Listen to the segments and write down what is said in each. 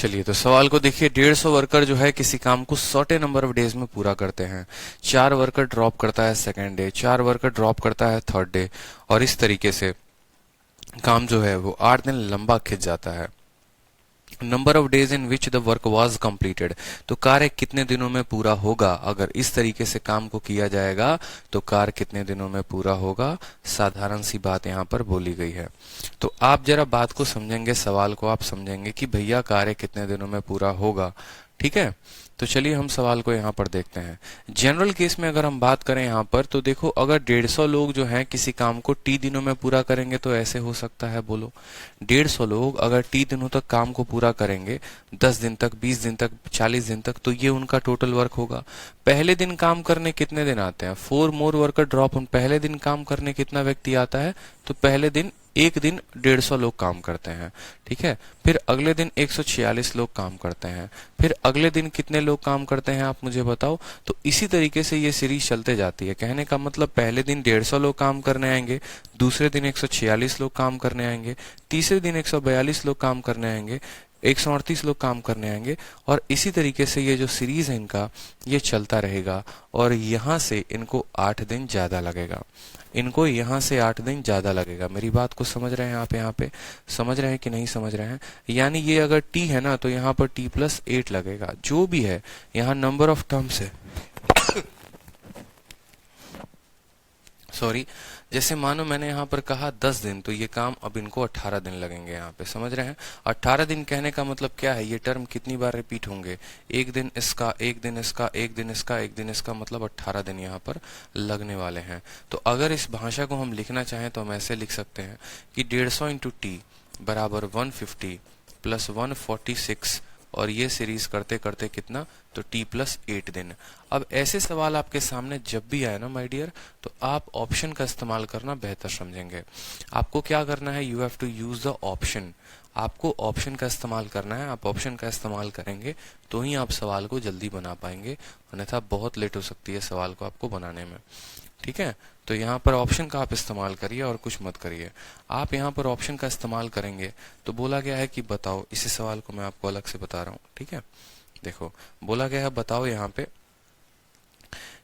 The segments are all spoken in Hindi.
चलिए तो सवाल को देखिए। 150 वर्कर जो है किसी काम को सर्टेन नंबर ऑफ डेज में पूरा करते हैं। 4 वर्कर ड्रॉप करता है सेकेंड डे, 4 वर्कर ड्रॉप करता है थर्ड डे, और इस तरीके से काम जो है वो 8 दिन लंबा खिंच जाता है। Number of days in which the work was completed, तो कार्य कितने दिनों में पूरा होगा। अगर इस तरीके से काम को किया जाएगा तो कार्य कितने दिनों में पूरा होगा, साधारण सी बात यहाँ पर बोली गई है। तो आप जरा बात को समझेंगे, सवाल को आप समझेंगे कि भैया कार्य कितने दिनों में पूरा होगा। ठीक है, तो चलिए हम सवाल को यहाँ पर देखते हैं। जनरल केस में अगर हम बात करें यहाँ पर, तो देखो अगर 150 लोग जो हैं किसी काम को टी दिनों में पूरा करेंगे तो ऐसे हो सकता है, बोलो 150 लोग अगर टी दिनों तक काम को पूरा करेंगे, 10 दिन तक, 20 दिन तक, 40 दिन तक, तो ये उनका टोटल वर्क होगा। पहले दिन काम करने कितने दिन आते हैं, 4 मोर वर्कर ड्रॉप ऑन, पहले दिन काम करने कितना व्यक्ति आता है, तो पहले दिन एक दिन 150 लोग काम करते हैं। ठीक है, फिर अगले दिन 146 लोग काम करते हैं, फिर अगले दिन कितने लोग काम करते हैं आप मुझे बताओ। तो इसी तरीके से ये सीरीज चलते जाती है। कहने का मतलब पहले दिन 150 लोग काम करने आएंगे, दूसरे दिन 146 लोग काम करने आएंगे, तीसरे दिन 142 लोग काम करने आएंगे, 138 लोग काम करने आएंगे, और इसी तरीके से ये जो सीरीज है इनका ये चलता रहेगा। और यहाँ से इनको 8 दिन ज्यादा लगेगा, इनको यहाँ से 8 दिन ज्यादा लगेगा। मेरी बात को समझ रहे हैं आप, यहाँ पे समझ रहे हैं कि नहीं समझ रहे हैं। यानी ये अगर टी है ना तो यहाँ पर t+8 लगेगा, जो भी है यहाँ नंबर ऑफ टर्म्स है सॉरी, जैसे मानो मैंने यहाँ पर कहा 10 दिन, तो ये काम अब इनको 18 दिन लगेंगे। यहाँ पे समझ रहे हैं, 18 दिन कहने का मतलब क्या है, ये टर्म कितनी बार रिपीट होंगे, एक दिन इसका, एक दिन इसका, एक दिन इसका, एक दिन इसका, मतलब 18 दिन यहाँ पर लगने वाले हैं। तो अगर इस भाषा को हम लिखना चाहें तो हम ऐसे लिख सकते हैं कि 150 इंटू टी बराबर 150 प्लस 146, और ये सीरीज करते करते कितना, तो t+8 दिन। अब ऐसे सवाल आपके सामने जब भी आए ना माय डियर, तो आप ऑप्शन का इस्तेमाल करना बेहतर समझेंगे। आपको क्या करना है, you have to use the option, आपको ऑप्शन का इस्तेमाल करना है। आप ऑप्शन का इस्तेमाल करेंगे तो ही आप सवाल को जल्दी बना पाएंगे, अन्यथा बहुत लेट हो सकती है सवाल को आपको बनाने में। ठीक है, तो यहाँ पर ऑप्शन का आप इस्तेमाल करिए और कुछ मत करिए। आप यहाँ पर ऑप्शन का इस्तेमाल करेंगे तो बोला गया है कि बताओ, इसी सवाल को मैं आपको अलग से बता रहा हूँ। ठीक है, देखो बोला गया है बताओ यहाँ पे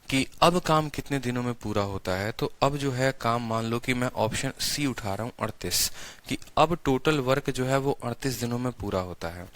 कि अब काम कितने दिनों में पूरा होता है। तो अब जो है काम, मान लो कि मैं ऑप्शन सी उठा रहा हूँ 38, कि अब टोटल वर्क जो है वो 38 दिनों में पूरा होता है।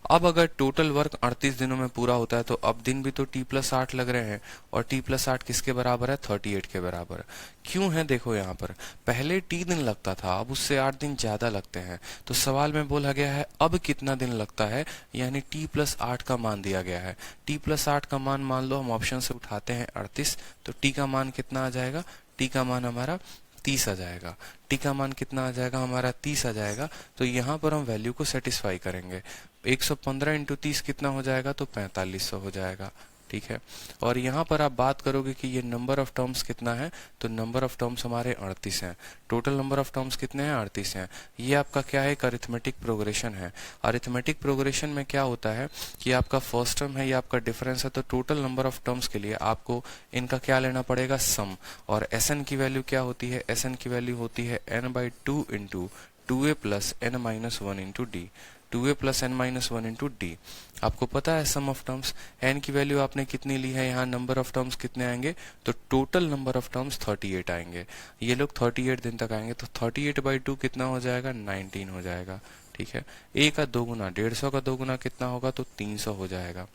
अब अगर टोटल वर्क 38 दिनों में पूरा होता है तो अब दिन भी तो t+8 लग रहे हैं, और t+8 किसके बराबर है, 38 के बराबर। क्यों है, देखो यहाँ पर पहले t दिन लगता था, अब उससे 8 दिन ज्यादा लगते हैं। तो सवाल में बोला गया है अब कितना दिन लगता है, यानी t+8 का मान दिया गया है। t+8 का मान लो हम ऑप्शन से उठाते हैं 38, तो t का मान कितना आ जाएगा, t का मान हमारा 30 आ जाएगा। t का मान कितना आ जाएगा, हमारा 30 आ जाएगा। तो यहाँ पर हम वैल्यू को सेटिस्फाई करेंगे। 115 इंटू 30 कितना हो जाएगा, तो 4500 हो जाएगा। ठीक है, और यहाँ पर आप बात करोगे कि ये नंबर ऑफ टर्म्स कितना है, तो नंबर ऑफ टर्म्स हमारे 38 हैं। टोटल नंबर ऑफ टर्म्स कितने हैं, 38 हैं। ये आपका क्या है, एक अरिथमेटिक प्रोग्रेशन है। अरिथमेटिक प्रोग्रेशन में क्या होता है कि आपका फर्स्ट टर्म है, ये आपका डिफरेंस है, तो टोटल नंबर ऑफ टर्म्स के लिए आपको इनका क्या लेना पड़ेगा, सम। और Sn की वैल्यू क्या होती है, Sn की वैल्यू होती है n/2 into 2a plus n-1 into D, 2a plus n-1 into D. आपको पता है सम ऑफ टर्म्स, n की वैल्यू आपने कितनी ली है, यहाँ नंबर ऑफ टर्म्स कितने आएंगे, तो टोटल नंबर ऑफ टर्म्स 38 आएंगे। ये लोग 38 दिन तक आएंगे, तो 38/2 कितना हो जाएगा, 19 हो जाएगा। ठीक है, a का 2 गुना, 150 का 2 गुना कितना होगा, तो 300 हो जाएगा।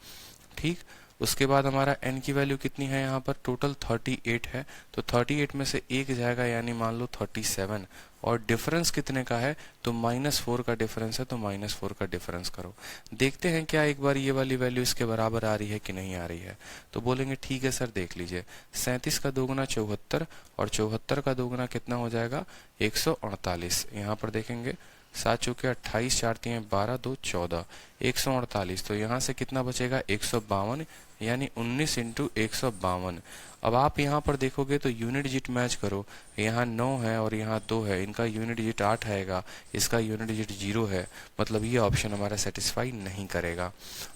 ठीक, उसके बाद हमारा n की वैल्यू कितनी है, यहाँ पर टोटल 38 है, तो 38 में से 1 जाएगा, यानी मान लो 37, और डिफरेंस कितने का है, तो -4 का डिफरेंस है, तो -4 का डिफरेंस करो। देखते हैं क्या एक बार ये वाली वैल्यू इसके बराबर आ रही है कि नहीं आ रही है। तो बोलेंगे ठीक है सर, देख लीजिए 37 का 2 गुना 74, और 74 का 2 गुना कितना हो जाएगा, 148। यहाँ पर देखेंगे 7 चौके 28, 4 3 12, 2 14, 148। तो यहाँ से कितना बचेगा, 152, यानी 19 इंटू 152। अब आप यहाँ पर देखोगे तो यूनिट डिजिट मैच करो, यहाँ 9 है और यहाँ 2 है, इनका यूनिट डिजिट 8 आएगा, इसका यूनिट डिजिट 0 है, मतलब ये ऑप्शन हमारा सेटिस्फाई नहीं करेगा।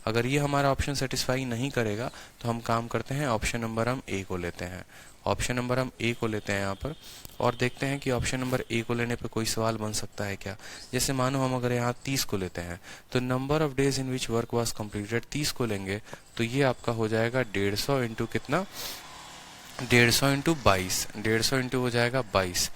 अगर ये हमारा ऑप्शन सेटिस्फाई नहीं करेगा तो हम काम करते हैं, ऑप्शन नंबर हम ए को लेते हैं। ऑप्शन नंबर हम ए को लेते हैं यहाँ पर और देखते हैं कि ऑप्शन नंबर ए को लेने पे कोई सवाल बन सकता है क्या। जैसे मानो हम अगर यहाँ 30 को लेते हैं तो number of days in which work was completed 30 को लेंगे तो ये आपका हो जाएगा 150 इंटू कितना, 150 इंटू 22, 150 इंटू हो जाएगा 22,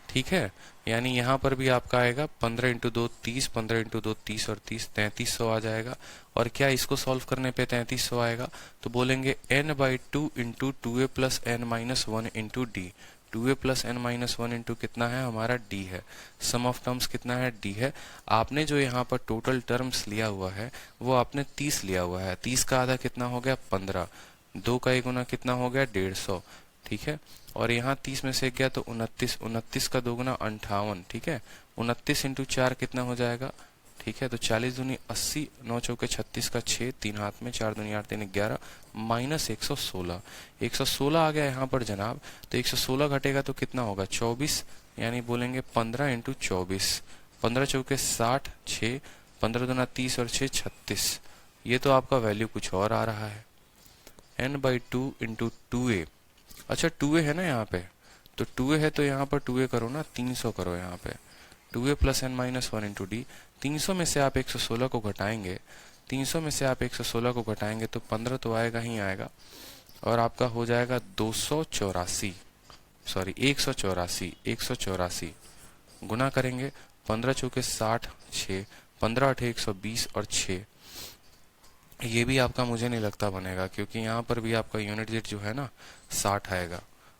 ठीक है। यानी यहाँ पर भी आपका आएगा 15 इंटू 2 30, 15 इंटू 2 30 और 30 3300 आ जाएगा। और क्या इसको सॉल्व करने पे 3300 आएगा, तो बोलेंगे n/2 into 2a plus n minus 1 into D. 2a plus n minus 1 into कितना है हमारा d है, सम ऑफ टर्म्स कितना है d है। आपने जो यहाँ पर टोटल टर्म्स लिया हुआ है वो आपने 30 लिया हुआ है, 30 का आधा कितना हो गया 15, 2 का 1 गुना कितना हो गया 150, ठीक है। और यहाँ 30 में से गया तो 29, 29 का 2 गुना 58, ठीक है। 29 इंटू 4 कितना हो जाएगा, ठीक है। तो 40 दूनी 80, 9 चौके 36 का 6, 3 हाथ में, 4 दूनी 8 3 11 माइनस 116, 116 आ गया यहाँ पर जनाब। तो 116 घटेगा तो कितना होगा 24, यानी बोलेंगे 15 इंटू 24, 15 चौके 60, 6, 15 दूना 30 और 6 36। ये तो आपका वैल्यू कुछ और आ रहा है, n/2 इंटू 2a। अच्छा 2a है ना यहाँ पे, तो 2a है तो यहाँ पर 2a करो ना, 300 करो यहाँ पे, 2a plus n minus 1 into D. 300 में से आप 116 को घटाएंगे, 300 में से आप 116 को घटाएंगे तो 15 तो आएगा ही आएगा और आपका हो जाएगा 284, सॉरी 184, 184 गुना करेंगे 15 चौके 60, 6, 15 8 120 और 6। ये भी आपका मुझे नहीं लगता बनेगा क्योंकि यहाँ पर भी आपका यूनिट डिजिट जो है ना 60 आएगा।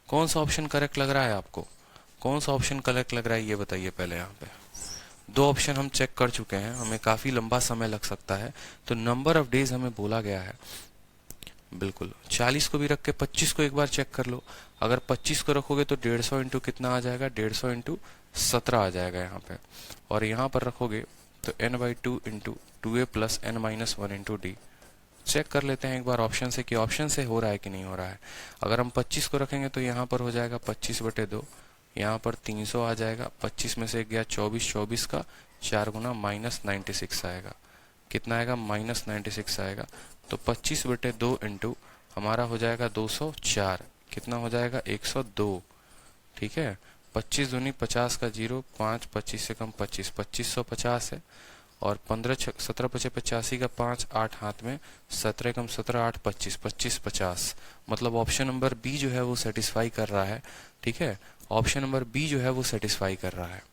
कौन सा ऑप्शन करेक्ट लग रहा है आपको, कौन सा ऑप्शन करेक्ट लग रहा है ये बताइए पहले। यहाँ पे 2 ऑप्शन हम चेक कर चुके हैं, हमें काफी लंबा समय लग सकता है। तो नंबर ऑफ डेज हमें बोला गया है, बिल्कुल 40 को भी रख के 25 को एक बार चेक कर लो। अगर 25 को रखोगे तो 150 इंटू कितना आ जाएगा, 150 इंटू 17 आ जाएगा यहाँ पे। और यहाँ पर रखोगे तो n/2 into 2a plus n minus 1 into d. Check कर लेते हैं एक बार ऑप्शन से कि ऑप्शन से हो रहा है कि नहीं हो रहा है। अगर हम 25 को रखेंगे तो यहाँ पर हो जाएगा 25/2, यहाँ पर 300 आ जाएगा, 25 में से गया 24, 24 का 4 गुना माइनस 96 आएगा, कितना आएगा माइनस 96 आएगा। तो 25/2 इंटू हमारा हो जाएगा 204, कितना हो जाएगा 102, ठीक है। 25 दूनी 50 का 0, 5 25 से कम 25, 2550 है। और 15 17 पचे 85 का 5, 8 हाथ में, 17 कम 17 8 25, 25 50। मतलब ऑप्शन नंबर बी जो है वो सेटिस्फाई कर रहा है, ठीक है। ऑप्शन नंबर बी जो है वो सेटिस्फाई कर रहा है,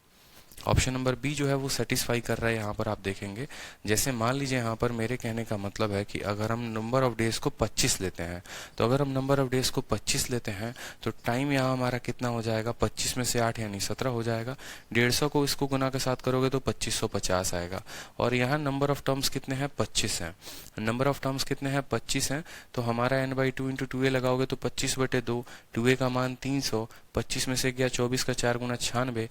ऑप्शन नंबर बी जो है वो सेटिस्फाई कर रहा है। यहाँ पर आप देखेंगे, जैसे मान लीजिए यहाँ पर मेरे कहने का मतलब है कि अगर हम नंबर ऑफ डेज को 25 लेते हैं, तो अगर हम नंबर ऑफ डेज को 25 लेते हैं तो टाइम यहाँ हमारा कितना हो जाएगा, 25 में से 8 यानी 17 हो जाएगा। 150 को इसको गुना के साथ करोगे तो 2550 आएगा। और यहाँ नंबर ऑफ टर्म्स कितने हैं 25 हैं, नंबर ऑफ टर्म्स कितने हैं 25 हैं। तो हमारा n/2 इंटू 2a लगाओगे तो 25/2, 2a का मान 300, 25 में से गया 24 का 4 गुना 96,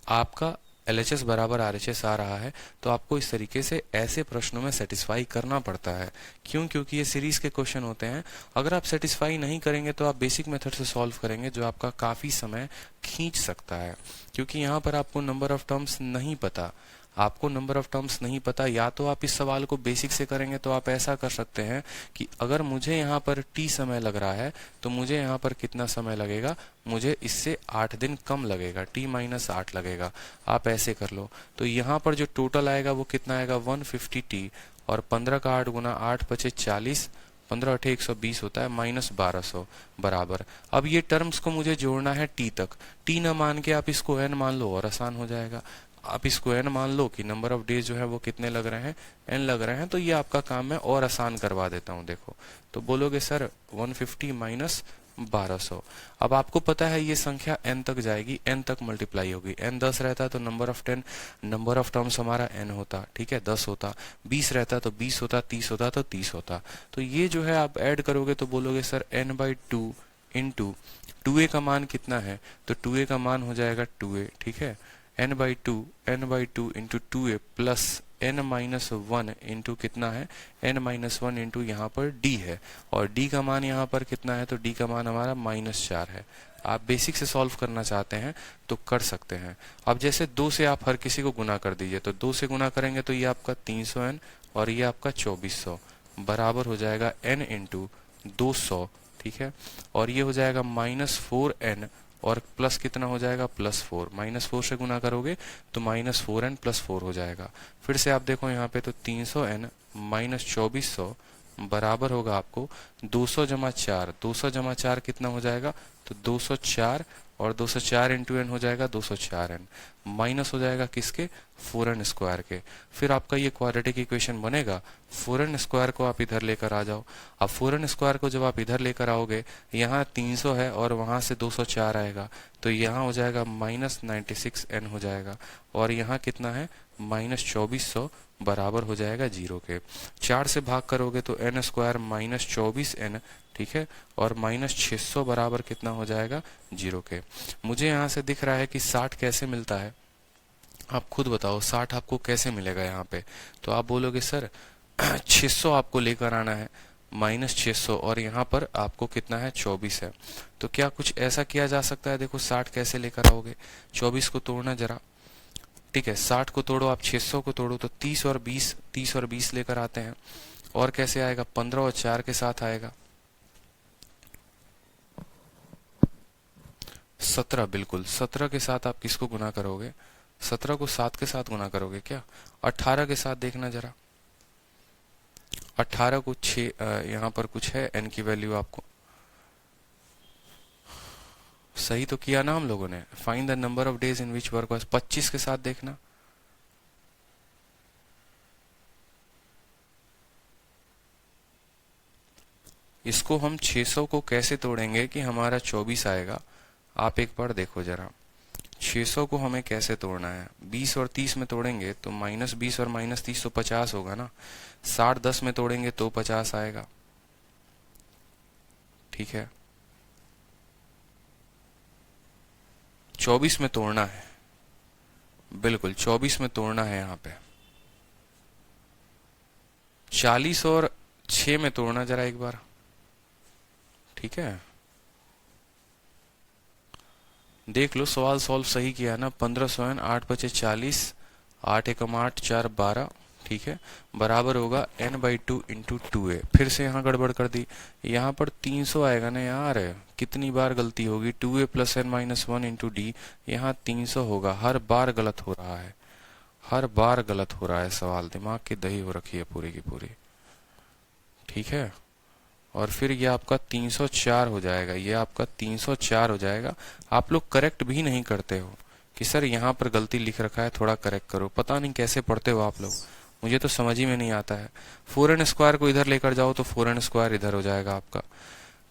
आपका LHS बराबर RHS आ रहा है। तो आपको इस तरीके से ऐसे प्रश्नों में सेटिस्फाई करना पड़ता है। क्यों, क्योंकि ये सीरीज के क्वेश्चन होते हैं। अगर आप सेटिस्फाई नहीं करेंगे तो आप बेसिक मेथड से सॉल्व करेंगे जो आपका काफी समय खींच सकता है, क्योंकि यहाँ पर आपको नंबर ऑफ टर्म्स नहीं पता, आपको नंबर ऑफ टर्म्स नहीं पता। या तो आप इस सवाल को बेसिक से करेंगे तो आप ऐसा कर सकते हैं कि अगर मुझे यहाँ पर t समय लग रहा है तो मुझे यहाँ पर कितना समय लगेगा, मुझे इससे 8 दिन कम लगेगा, t-8 लगेगा। आप ऐसे कर लो तो यहाँ पर जो टोटल आएगा वो कितना आएगा 150t, और 15 का 8 गुना 8 पचे 40, 15 8 120 होता है माइनस 1200 बराबर। अब ये टर्म्स को मुझे जोड़ना है t तक, t न मान के आप इसको n मान लो और आसान हो जाएगा। आप इसको n मान लो कि नंबर ऑफ डेज जो है वो कितने लग रहे हैं, n लग रहे हैं, तो ये आपका काम मैं और आसान करवा देता हूँ। देखो तो बोलोगे सर 150 माइनस 1200। अब आपको पता है ये संख्या n तक जाएगी, n तक मल्टीप्लाई होगी। n 10 रहता तो नंबर ऑफ टर्म्स हमारा n होता, ठीक है 10 होता। 20 रहता तो 20 होता, 30 होता तो 30 होता। तो ये जो है आप ऐड करोगे तो बोलोगे सर n/2 इंटू 2a का मान कितना है, तो 2a का मान हो जाएगा 2a, ठीक है। n/2 into 2a plus n minus one into कितना है, n माइनस वन इंटू यहाँ पर d है, और d का मान यहाँ पर कितना है, तो d का मान हमारा -4 है। आप बेसिक से सॉल्व करना चाहते हैं तो कर सकते हैं। अब जैसे 2 से आप हर किसी को गुना कर दीजिए, तो 2 से गुना करेंगे तो ये आपका 300n और ये आपका 2400 बराबर हो जाएगा n इंटू 200, ठीक है। और ये हो जाएगा -4n और प्लस कितना हो जाएगा, +4। -4 से गुना करोगे तो -4n + 4 हो जाएगा। फिर से आप देखो यहाँ पे, तो 300n - 2400 बराबर होगा आपको 200 जमा 4। 200 जमा 4 कितना हो जाएगा, तो 204, और 204 इंटू n हो जाएगा 204n, माइनस हो जाएगा किसके, 4n स्क्वायर के। फिर आपका ये क्वाड्रेटिक इक्वेशन बनेगा। 4n स्क्वायर को आप इधर लेकर आ जाओ। अब 4n स्क्वायर को जब आप इधर लेकर आओगे, यहाँ 300 है और वहां से 204 आएगा, तो यहाँ हो जाएगा -96n हो जाएगा, और यहाँ कितना है, -2400 बराबर हो जाएगा 0 के। 4 से भाग करोगे तो n स्क्वायर -24n, ठीक है, और -600 बराबर कितना हो जाएगा, 0 के। मुझे यहाँ से दिख रहा है कि 60 कैसे मिलता है, आप खुद बताओ 60 आपको कैसे मिलेगा यहाँ पे। तो आप बोलोगे सर 600 आपको लेकर आना है, -600, और यहाँ पर आपको कितना है, 24 है। तो क्या कुछ ऐसा किया जा सकता है, देखो 60 कैसे लेकर आओगे, 24 को तोड़ना जरा, ठीक है, 60 को तोड़ो आप, 600 को तोड़ो तो 30 और 20 लेकर आते हैं। और कैसे आएगा, 15 और 4 के साथ आएगा 17, बिल्कुल 17 के साथ आप किसको गुना करोगे, 17 को 7 के साथ गुना करोगे क्या, 18 के साथ देखना जरा, 18 को 6, यहाँ पर कुछ है n की वैल्यू आपको सही तो किया ना हम लोगों ने। Find the number of days in which work was, 25 के साथ देखना, इसको हम 600 को कैसे तोड़ेंगे कि हमारा 24 आएगा। आप एक बार देखो जरा, 600 को हमें कैसे तोड़ना है, 20 और 30 में तोड़ेंगे तो -20 और -30 तो 50 होगा ना, 60 10 में तोड़ेंगे तो 50 आएगा, ठीक है। 24 में तोड़ना है, बिल्कुल 24 में तोड़ना है यहाँ पे। 40 और 6 में तोड़ना जरा एक बार, ठीक है। देख लो सवाल सॉल्व सही किया है ना। 1500n 8 बचे 40, 8 एकम 8 4 12, ठीक है, बराबर होगा n/2 इंटू 2a। फिर से यहाँ गड़बड़ कर दी, यहाँ पर 300 आएगा ना यार, कितनी बार गलती होगी, 2a + n - 1 इंटू d, यहाँ 300 होगा। हर बार गलत हो रहा है, हर बार गलत हो रहा है सवाल, दिमाग की दही हो रखी है पूरी की पूरी, ठीक है। और फिर ये आपका 304 हो जाएगा, ये आपका 304 हो जाएगा। आप लोग करेक्ट भी नहीं करते हो कि सर यहाँ पर गलती लिख रखा है, थोड़ा करेक्ट करो। पता नहीं कैसे पढ़ते हो आप लोग, मुझे तो समझ ही में नहीं आता है। 4n स्क्वायर को इधर लेकर जाओ तो 4n स्क्वायर इधर हो जाएगा आपका,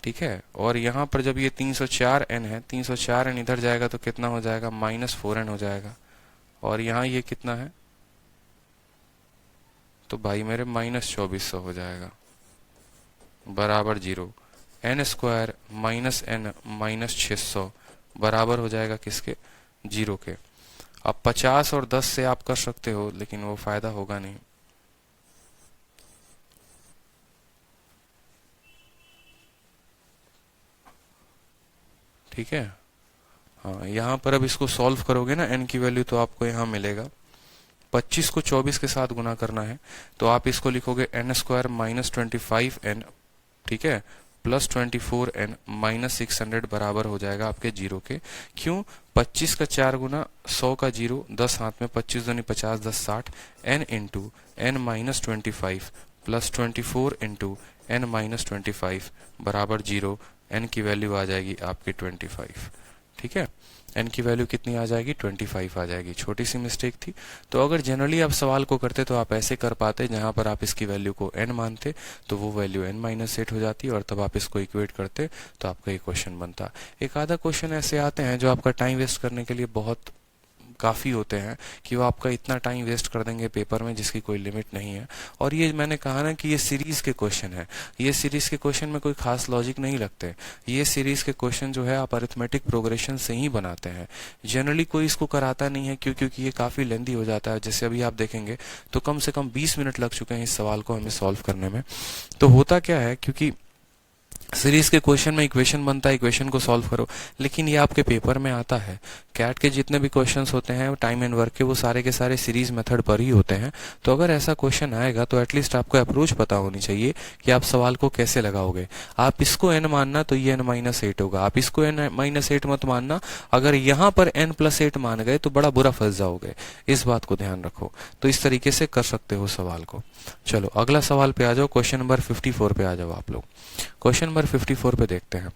ठीक है। और यहाँ पर जब ये 304n है, 304n इधर जाएगा तो कितना हो जाएगा, -4n हो जाएगा। और यहाँ ये कितना है, तो भाई मेरे -2400 हो जाएगा, बराबर 0। n स्क्वायर -n - 600 बराबर हो जाएगा किसके, 0 के। अब 50 और 10 से आप कर सकते हो, लेकिन वो फायदा होगा नहीं, ठीक है। हाँ, यहाँ पर अब इसको सॉल्व करोगे ना n की वैल्यू, तो आपको यहाँ मिलेगा 25 को 24 के साथ गुना करना है, तो आप इसको लिखोगे n स्क्वायर -25n, ठीक है, +24n -600 बराबर हो जाएगा आपके 0 के। क्यों, 25 का 4 गुना 100 का 0, 10 हाथ में, 25 दूनी 50, 10 60, n into n - 25 +24 into n - 25 बराबर 0। n की वैल्यू आ जाएगी आपकी 25, ठीक है। n की वैल्यू कितनी आ जाएगी, 25 आ जाएगी। छोटी सी मिस्टेक थी। तो अगर जनरली आप सवाल को करते तो आप ऐसे कर पाते, जहां पर आप इसकी वैल्यू को n मानते तो वो वैल्यू n-8 हो जाती, और तब आप इसको इक्वेट करते तो आपका ये क्वेश्चन बनता। एक आधा क्वेश्चन ऐसे आते हैं जो आपका टाइम वेस्ट करने के लिए बहुत काफ़ी होते हैं कि वो आपका इतना टाइम वेस्ट कर देंगे पेपर में जिसकी कोई लिमिट नहीं है। और ये मैंने कहा ना कि ये सीरीज के क्वेश्चन है, ये सीरीज के क्वेश्चन में कोई खास लॉजिक नहीं लगते। ये सीरीज के क्वेश्चन जो है आप अरिथमेटिक प्रोग्रेशन से ही बनाते हैं। जनरली कोई इसको कराता नहीं है क्योंकि ये काफ़ी लेंदी हो जाता है। जैसे अभी आप देखेंगे तो कम से कम 20 मिनट लग चुके हैं इस सवाल को हमें सॉल्व करने में। तो होता क्या है, क्योंकि सीरीज के क्वेश्चन में इक्वेशन बनता है, इक्वेशन को सॉल्व करो, लेकिन ये आपके पेपर में आता है। कैट के जितने भी क्वेश्चंस होते हैं टाइम एंड वर्क के, वो सारे के सारे सीरीज मेथड पर ही होते हैं। तो अगर ऐसा क्वेश्चन आएगा तो एटलीस्ट आपको अप्रोच पता होनी चाहिए कि आप सवाल को कैसे लगाओगे। आप इसको n मानना तो ये n-8 होगा, आप इसको n-8 मत मानना। अगर यहाँ पर n+8 मान गए तो बड़ा बुरा फंस जाओगे, इस बात को ध्यान रखो। तो इस तरीके से कर सकते हो सवाल को। चलो अगला सवाल पे आ जाओ, क्वेश्चन नंबर 54 पे आ जाओ आप लोग। क्वेश्चन नंबर 54 पे देखते हैं।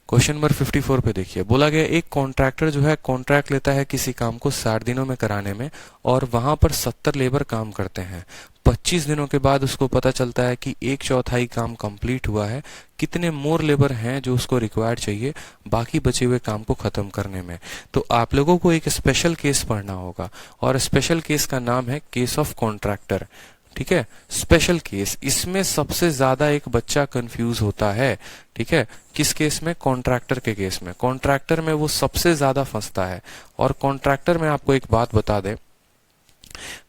क्वेश्चन नंबर 54 पे देखिए, बोला गया एक कॉन्ट्रैक्टर जो है कॉन्ट्रैक्ट लेता है किसी काम को 60 दिनों में कराने में, और वहां पर 70 लेबर काम करते हैं। 25 दिनों के बाद उसको पता चलता है कि 1/4 काम कंप्लीट हुआ है। कितने मोर लेबर हैं जो उसको रिक्वायर्ड चाहिए बाकी बचे हुए काम को खत्म करने में। तो आप लोगों को एक स्पेशल केस पढ़ना होगा, और स्पेशल केस का नाम है केस ऑफ कॉन्ट्रैक्टर। ठीक है, स्पेशल केस। इसमें सबसे ज्यादा एक बच्चा कंफ्यूज होता है। ठीक है, किस केस में? कॉन्ट्रैक्टर के केस में। कॉन्ट्रैक्टर में वो सबसे ज्यादा फंसता है। और कॉन्ट्रैक्टर में आपको एक बात बता दें,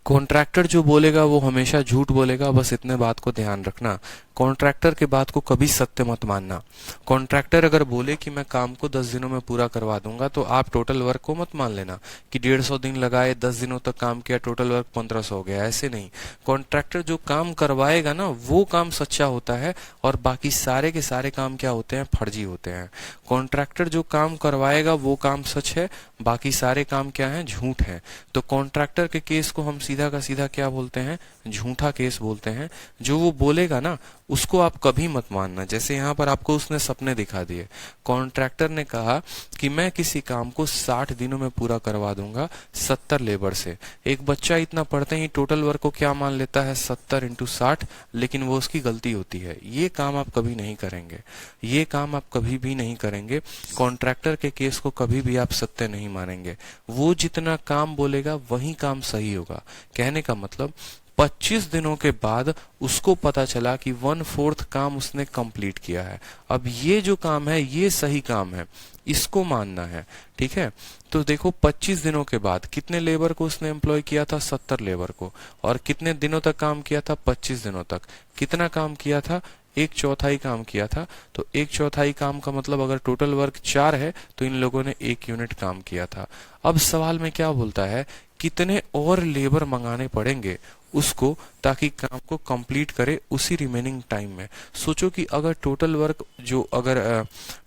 कॉन्ट्रैक्टर जो बोलेगा वो हमेशा झूठ बोलेगा, बस इतने बात को ध्यान रखना। कॉन्ट्रैक्टर के बात को कभी सत्य मत मानना। कॉन्ट्रैक्टर अगर बोले कि मैं काम को 10 दिनों में पूरा करवा दूंगा, तो आप टोटल वर्क को मत मान लेना कि 150 दिन लगाए, 10 दिनों तक काम किया, टोटल वर्क 1500 हो गया। ऐसे नहीं। कॉन्ट्रैक्टर जो काम करवाएगा ना, वो काम सच्चा होता है, और बाकी सारे के सारे काम क्या होते हैं? फर्जी होते हैं। कॉन्ट्रैक्टर जो काम करवाएगा वो काम सच है, बाकी सारे काम क्या है? झूठ है। तो कॉन्ट्रैक्टर के केस को हम सीधा का सीधा क्या बोलते हैं? झूठा केस बोलते हैं। जो वो बोलेगा ना उसको आप कभी मत मानना। जैसे यहाँ पर आपको उसने सपने दिखा दिए। कॉन्ट्रैक्टर ने कहा कि मैं किसी काम को 60 दिनों में पूरा करवा दूंगा 70 लेबर से। एक बच्चा इतना पढ़ते ही टोटल वर्क को क्या मान लेता है? 70 × 60, लेकिन वो उसकी गलती होती है। ये काम आप कभी नहीं करेंगे, ये काम आप कभी भी नहीं करेंगे। कॉन्ट्रैक्टर के केस को कभी भी आप सत्य नहीं मानेंगे। वो जितना काम बोलेगा वही काम सही होगा। कहने का मतलब 25 दिनों के बाद उसको पता चला कि 1/4 काम उसने कंप्लीट किया है। अब ये जो काम है ये सही काम है, इसको मानना है। ठीक है, तो देखो 25 दिनों के बाद कितने लेबर को उसने एम्प्लॉय किया था? 70 लेबर को। और कितने दिनों तक काम किया था? 25 दिनों तक। कितना काम किया था? 1/4 काम किया था। तो 1/4 काम का मतलब अगर टोटल वर्क 4 है तो इन लोगों ने 1 यूनिट काम किया था। अब सवाल में क्या बोलता है? कितने और लेबर मंगाने पड़ेंगे उसको ताकि काम को कंप्लीट करे उसी रिमेनिंग टाइम में। सोचो कि अगर टोटल वर्क जो अगर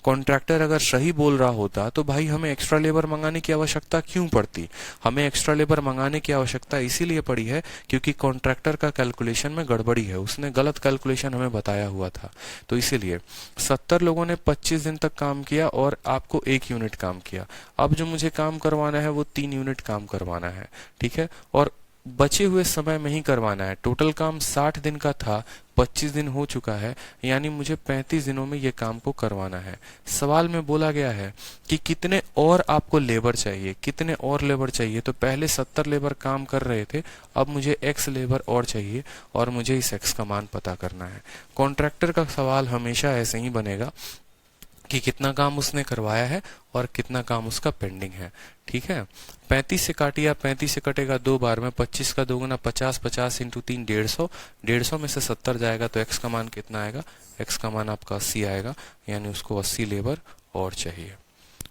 कॉन्ट्रैक्टर अगर सही बोल रहा होता तो भाई हमें एक्स्ट्रा लेबर मंगाने की आवश्यकता क्यों पड़ती? हमें एक्स्ट्रा लेबर मंगाने की आवश्यकता इसीलिए पड़ी है क्योंकि कॉन्ट्रैक्टर का कैलकुलेशन में गड़बड़ी है, उसने गलत कैलकुलेशन हमें बताया हुआ था। तो इसीलिए 70 लोगों ने 25 दिन तक काम किया और आपको 1 यूनिट काम किया। अब जो मुझे काम करवाना है वो 3 यूनिट काम करवाना है। ठीक है, और बचे हुए समय में ही करवाना है। टोटल काम 60 दिन का था, 25 दिन हो चुका है, यानी मुझे 35 दिनों में ये काम को करवाना है। सवाल में बोला गया है कि कितने और आपको लेबर चाहिए, कितने और लेबर चाहिए। तो पहले 70 लेबर काम कर रहे थे, अब मुझे x लेबर और चाहिए और मुझे इस x का मान पता करना है। कॉन्ट्रैक्टर का सवाल हमेशा ऐसे ही बनेगा कि कितना काम उसने करवाया है और कितना काम उसका पेंडिंग है। ठीक है, 35 से काटिए, 35 से कटेगा 2 बार में, 25 का 2 गुना 50, 50 × 3 150, 150 में से 70 जाएगा तो x का मान कितना आएगा? x का मान आपका 80 आएगा, यानी उसको 80 लेबर और चाहिए,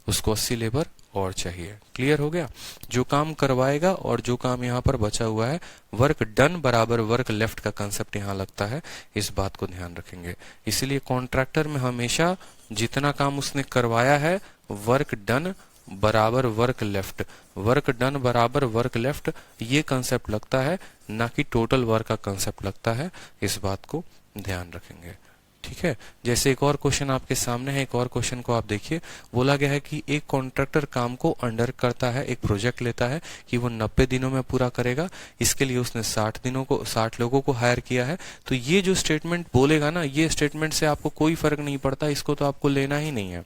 उसको 80 लेबर और चाहिए। क्लियर हो गया? जो काम करवाएगा और जो काम यहाँ पर बचा हुआ है, वर्क डन बराबर वर्क लेफ्ट का कंसेप्ट यहाँ लगता है, इस बात को ध्यान रखेंगे। इसलिए कॉन्ट्रैक्टर में हमेशा जितना काम उसने करवाया है वर्क डन बराबर वर्क लेफ्ट, वर्क डन बराबर वर्क लेफ्ट, ये कंसेप्ट लगता है, ना कि टोटल वर्क का कंसेप्ट लगता है। इस बात को ध्यान रखेंगे। ठीक है। जैसे एक और क्वेश्चन आपके सामने है, एक और क्वेश्चन को आप देखिए। बोला गया है कि एक कॉन्ट्रैक्टर काम को अंडर करता है, एक प्रोजेक्ट लेता है कि वो 90 दिनों में पूरा करेगा। इसके लिए उसने 60 लोगों को हायर किया है। तो ये जो स्टेटमेंट बोलेगा ना, ये स्टेटमेंट से आपको कोई फर्क नहीं पड़ता, इसको तो आपको लेना ही नहीं है।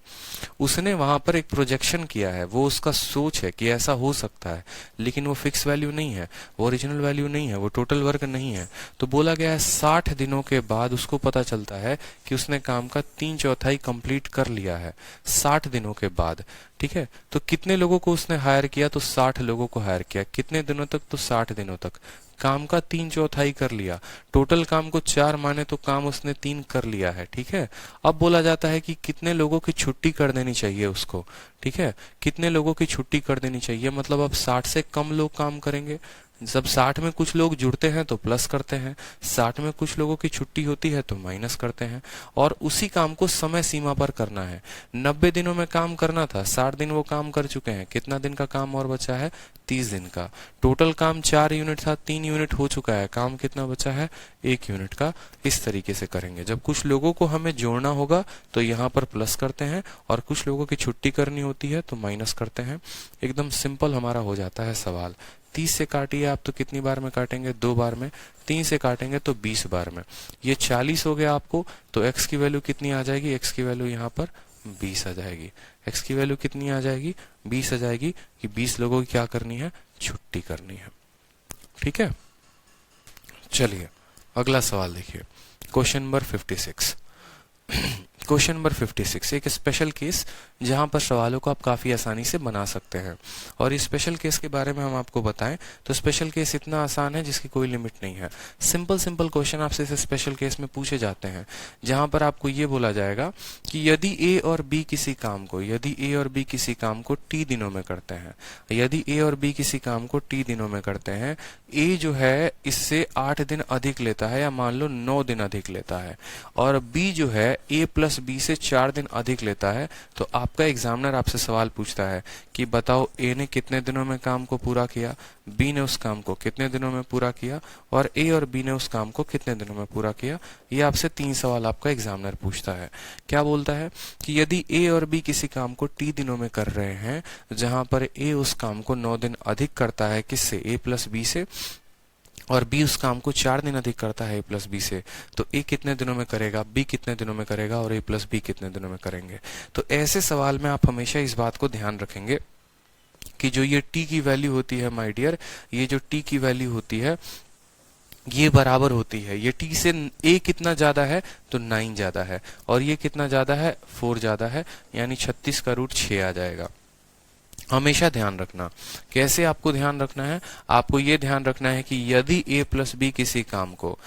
उसने वहां पर एक प्रोजेक्शन किया है, वो उसका सोच है कि ऐसा हो सकता है, लेकिन वो फिक्स वैल्यू नहीं है, वो ओरिजिनल वैल्यू नहीं है, वो टोटल वर्क नहीं है। तो बोला गया है 60 दिनों के बाद उसको पता चलता है कि उसने काम का 3/4 कंप्लीट कर लिया है 60 दिनों के बाद। ठीक है। तो कितने लोगों को उसने हायर किया? तो 60 लोगों को हायर किया। कितने दिनों तक? तो 60 दिनों तक। काम का 3/4 कर लिया। टोटल काम को 4 माने तो काम उसने 3 कर लिया है। ठीक है। अब बोला जाता है कि कितने लोगों की छुट्टी कर देनी चाहिए उसको। ठीक है। कितने लोगों की छुट्टी कर देनी चाहिए, मतलब अब 60 से कम लोग काम करेंगे। जब 60 में कुछ लोग जुड़ते हैं तो प्लस करते हैं, 60 में कुछ लोगों की छुट्टी होती है तो माइनस करते हैं। और उसी काम को समय सीमा पर करना है। 90 दिनों में काम करना था, 60 दिन वो काम कर चुके हैं। कितना दिन का काम और बचा है? 30 दिन का। टोटल काम 4 यूनिट था, 3 यूनिट हो चुका है। काम कितना बचा है? 1 यूनिट का। इस तरीके से करेंगे। जब कुछ लोगों को हमें जोड़ना होगा तो यहाँ पर प्लस करते हैं, और कुछ लोगों की छुट्टी करनी होती है तो माइनस करते हैं। एकदम सिंपल हमारा हो जाता है सवाल। 30 से काटिए आप तो कितनी बार में काटेंगे? 2 बार में। 3 से काटेंगे तो 20 बार में। ये 40 हो गया आपको। तो x की वैल्यू कितनी आ जाएगी? x की वैल्यू यहाँ पर 20 आ जाएगी। x की वैल्यू कितनी आ जाएगी? 20 आ जाएगी। कि 20 लोगों की क्या करनी है? छुट्टी करनी है। ठीक है। चलिए अगला सवाल देखिए, क्वेश्चन नंबर 56। क्वेश्चन नंबर 56 एक स्पेशल केस जहां पर सवालों को आप काफी आसानी से बना सकते हैं। और इस स्पेशल केस के बारे में हम आपको बताएं तो स्पेशल केस इतना आसान है जिसकी कोई लिमिट नहीं है। सिंपल सिंपल क्वेश्चन आपसे इस स्पेशल केस में पूछे जाते हैं, जहां पर आपको ये बोला जाएगा कि यदि ए और बी किसी काम को टी दिनों में करते हैं, यदि ए और बी किसी काम को टी दिनों में करते हैं, ए जो है इससे 8 दिन अधिक लेता है, या मान लो 9 दिन अधिक लेता है, और बी जो है ए प्लस बी से 4 दिन अधिक लेता है, तो आपका एग्जामिनर आपसे सवाल पूछता है कि बताओ ए ने कितने दिनों में काम को पूरा किया, बी ने उस काम को कितने दिनों में पूरा किया, और ए और बी ने उस काम को कितने दिनों में पूरा किया। ये आपसे 3 सवाल आपका एग्जामिनर पूछता है। क्या बोलता है कि यदि ए और बी किसी काम को टी दिनों में कर रहे हैं, जहां पर ए उस काम को 9 दिन अधिक करता है, किससे? ए प्लस बी से, और बी उस काम को 4 दिन अधिक करता है ए प्लस बी से, तो ए कितने दिनों में करेगा, बी कितने दिनों में करेगा, और ए प्लस बी कितने दिनों में करेंगे। तो ऐसे सवाल में आप हमेशा इस बात को ध्यान रखेंगे कि जो ये टी की वैल्यू होती है माय डियर, ये जो टी की वैल्यू होती है ये बराबर होती है, ये टी से ए कितना ज्यादा है तो 9 ज्यादा है, और ये कितना ज्यादा है? 4 ज्यादा है, यानी 36 का रूट 6 आ जाएगा। हमेशा ध्यान रखना। कैसे आपको ध्यान रखना है? आपको ये ध्यान रखना है कि यदि a प्लस बी किसी काम को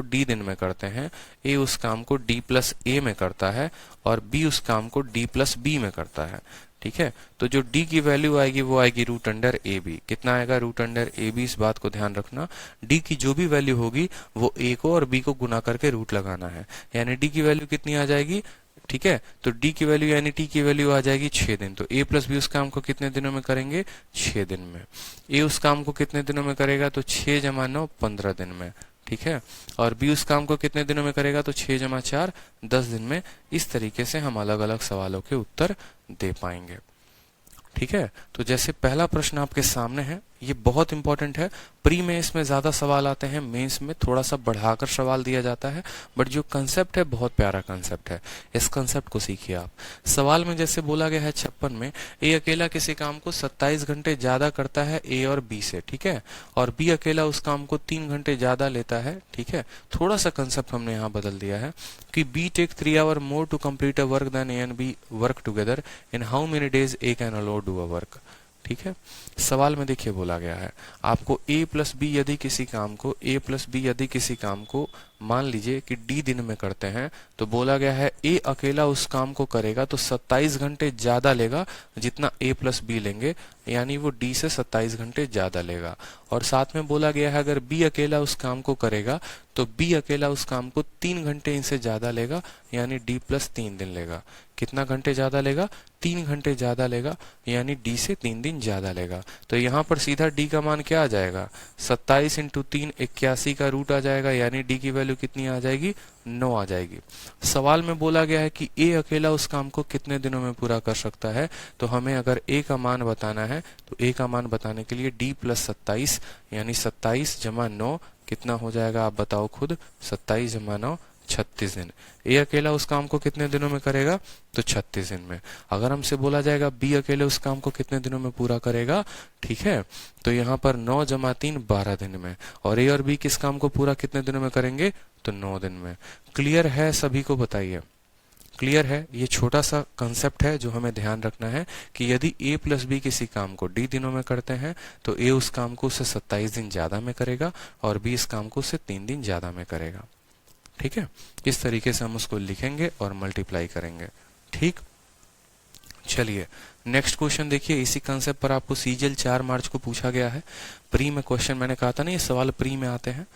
d दिन में करते हैं, a उस काम को d प्लस a में करता है, और b उस काम को d प्लस b में करता है। ठीक है। तो जो d की वैल्यू आएगी वो आएगी रूट अंडर ए बी। कितना आएगा? Root under a b. इस बात को ध्यान रखना। d की जो भी वैल्यू होगी वो a को और b को गुना करके रूट लगाना है, यानी d की वैल्यू कितनी आ जाएगी? ठीक है। तो d की वैल्यू यानी t की वैल्यू आ जाएगी 6 दिन। तो a प्लस बी उस काम को कितने दिनों में करेंगे? 6 दिन में। a उस काम को कितने दिनों में करेगा? तो 6 जमा 9 15 दिन में। ठीक है। और b उस काम को कितने दिनों में करेगा? तो 6 जमा 4 10 दिन में। इस तरीके से हम अलग अलग सवालों के उत्तर दे पाएंगे। ठीक है। तो जैसे पहला प्रश्न आपके सामने है, ये बहुत इंपॉर्टेंट है। प्री में इसमें ज्यादा सवाल आते हैं, मेंस में थोड़ा सा बढ़ाकर सवाल दिया जाता है, बट जो कंसेप्ट है बहुत प्यारा कंसेप्ट है। इस कंसेप्ट को सीखिए आप। सवाल में जैसे बोला गया है 56 में, ए अकेला किसी काम को 27 घंटे ज्यादा करता है ए और बी से। ठीक है। और बी अकेला उस काम को 3 घंटे ज्यादा लेता है। ठीक है। थोड़ा सा कंसेप्ट हमने यहाँ बदल दिया है कि B take 3 hour more to complete a work then A and B work together in how many days A can alone do a work. ठीक है। सवाल में देखिए बोला गया है आपको a प्लस बी यदि किसी काम को मान लीजिए कि d दिन में करते हैं, तो बोला गया है a अकेला उस काम को करेगा तो 27 घंटे ज्यादा लेगा जितना a प्लस बी लेंगे, यानी वो d से 27 घंटे ज्यादा लेगा। और साथ में बोला गया है अगर b अकेला उस काम को करेगा तो b अकेला उस काम को 3 घंटे इनसे ज्यादा लेगा, यानी d प्लस 3 दिन लेगा। कितना घंटे ज्यादा लेगा? 3 घंटे ज्यादा लेगा, यानी d से 3 दिन ज्यादा लेगा। तो यहाँ पर सीधा d का मान क्या आ जाएगा? 27 इंटू 3 81 का रूट आ जाएगा, यानी d की वैल्यू वैल्यू कितनी आ जाएगी, 9 आ जाएगी। सवाल में बोला गया है कि ए अकेला उस काम को कितने दिनों में पूरा कर सकता है। तो हमें अगर ए का मान बताना है तो ए का मान बताने के लिए d + 27 यानी 27 + 9 कितना हो जाएगा, आप बताओ खुद। 27 + 9 36 दिन। ए अकेला उस काम को कितने दिनों में करेगा, तो 36 दिन में। अगर हमसे बोला जाएगा बी अकेले उस काम को कितने दिनों में पूरा करेगा, ठीक है, तो यहाँ पर 9 + 3 12 दिन में। और ए और बी किस काम को पूरा कितने दिनों में करेंगे, तो 9 दिन में। क्लियर है सभी को, बताइए क्लियर है। ये छोटा सा कंसेप्ट है जो हमें ध्यान रखना है कि यदि a + b किसी काम को d दिनों में करते हैं तो a उस काम को उससे 27 दिन ज्यादा में करेगा और b इस काम को उससे 3 दिन ज्यादा में करेगा। ठीक है, इस तरीके से हम उसको लिखेंगे और मल्टीप्लाई करेंगे। ठीक, चलिए नेक्स्ट क्वेश्चन देखिए। इसी कंसेप्ट पर आपको सीजीएल 4 मार्च को पूछा गया है। प्री में क्वेश्चन, मैंने कहा था ना ये सवाल प्री में आते हैं,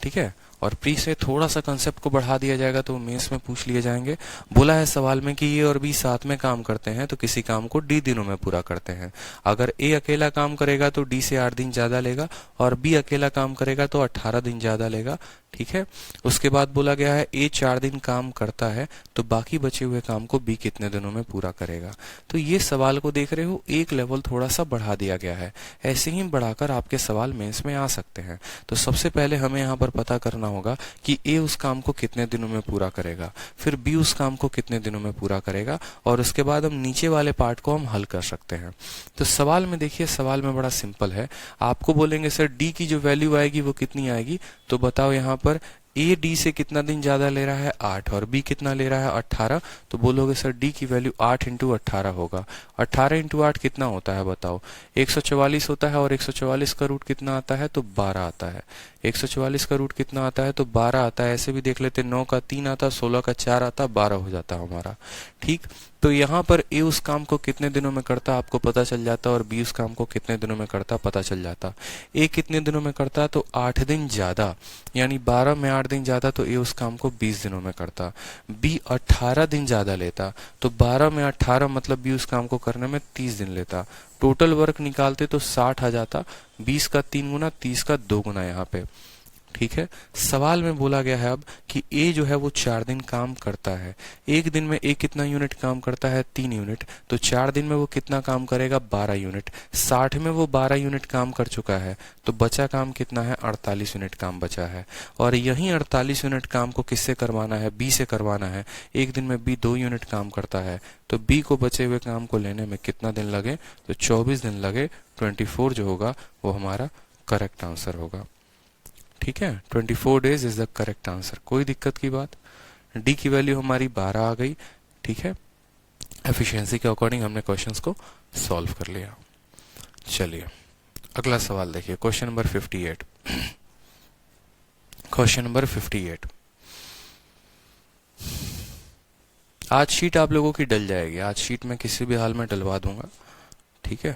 ठीक है, और प्री से थोड़ा सा कंसेप्ट को बढ़ा दिया जाएगा तो मेंस में पूछ लिए जाएंगे। बोला है सवाल में कि ए और बी साथ में काम करते हैं तो किसी काम को डी दिनों में पूरा करते हैं। अगर ए अकेला काम करेगा तो डी से 8 दिन ज्यादा लेगा और बी अकेला काम करेगा तो 18 दिन ज्यादा लेगा। ठीक है, उसके बाद बोला गया है ए 4 दिन काम करता है तो बाकी बचे हुए काम को बी कितने दिनों में पूरा करेगा। तो ये सवाल को देख रहे हो, एक लेवल थोड़ा सा बढ़ा दिया गया है। ऐसे ही बढ़ाकर आपके सवाल मेंस में आ सकते हैं। तो सबसे पहले हमें यहाँ पर पता करना होगा कि ए उस काम को कितने दिनों में पूरा करेगा, फिर बी उस काम को कितने दिनों में पूरा करेगा, और उसके बाद हम नीचे वाले पार्ट को हम हल कर सकते हैं। तो सवाल में देखिए, सवाल में बड़ा सिंपल है। आपको बोलेंगे सर डी की जो वैल्यू आएगी वो कितनी आएगी, तो बताओ यहाँ पर ए डी से कितना दिन ज्यादा ले रहा है, 8, और बी कितना ले रहा है, 18। तो बोलोगे सर डी की वैल्यू 8 × 18 होगा। 18 × 8 कितना होता है बताओ, 144 होता है, और 144 का रूट कितना आता है, तो 12 आता है। 144 का रूट कितना आता है, तो 12 आता है। ऐसे भी देख लेते, 9 का 3 आता, 16 का 4 आता, 12 हो जाता है हमारा। ठीक, तो यहाँ पर ए उस काम को कितने दिनों में करता आपको पता चल जाता, और बी उस काम को कितने दिनों में करता पता चल जाता। ए कितने दिनों में करता, तो 8 दिन ज्यादा, यानी 12 में 8 दिन ज्यादा, तो ए उस काम को 20 दिनों में करता। बी 18 दिन ज्यादा लेता, तो 12 में 18 मतलब बी उस काम को करने में 30 दिन लेता। टोटल वर्क निकालते तो 60 आ जाता। 20 का 3 गुना, 30 का 2 गुना यहाँ पे। ठीक है, सवाल में बोला गया है अब कि ए जो है वो 4 दिन काम करता है। एक दिन में ए कितना यूनिट काम करता है, 3 यूनिट, तो 4 दिन में वो कितना काम करेगा, 12 यूनिट। 60 में वो 12 यूनिट काम कर चुका है, तो बचा काम कितना है, 48 यूनिट काम बचा है। और यही 48 यूनिट काम को किससे करवाना है, बी से करवाना है। एक दिन में बी 2 यूनिट काम करता है, तो बी को बचे हुए काम को लेने में कितना दिन लगे, तो 24 दिन लगे। 24 जो होगा वो हमारा करेक्ट आंसर होगा। ठीक है, 24 days is the correct answer. कोई दिक्कत की बात। डी की वैल्यू हमारी 12 आ गई। ठीक है, एफिशिएंसी के अकॉर्डिंग हमने क्वेश्चंस को सॉल्व कर लिया। चलिए अगला सवाल देखिए, क्वेश्चन नंबर 58। Question number 58। आज शीट आप लोगों की डल जाएगी। आज शीट में किसी भी हाल में डलवा दूंगा। ठीक है,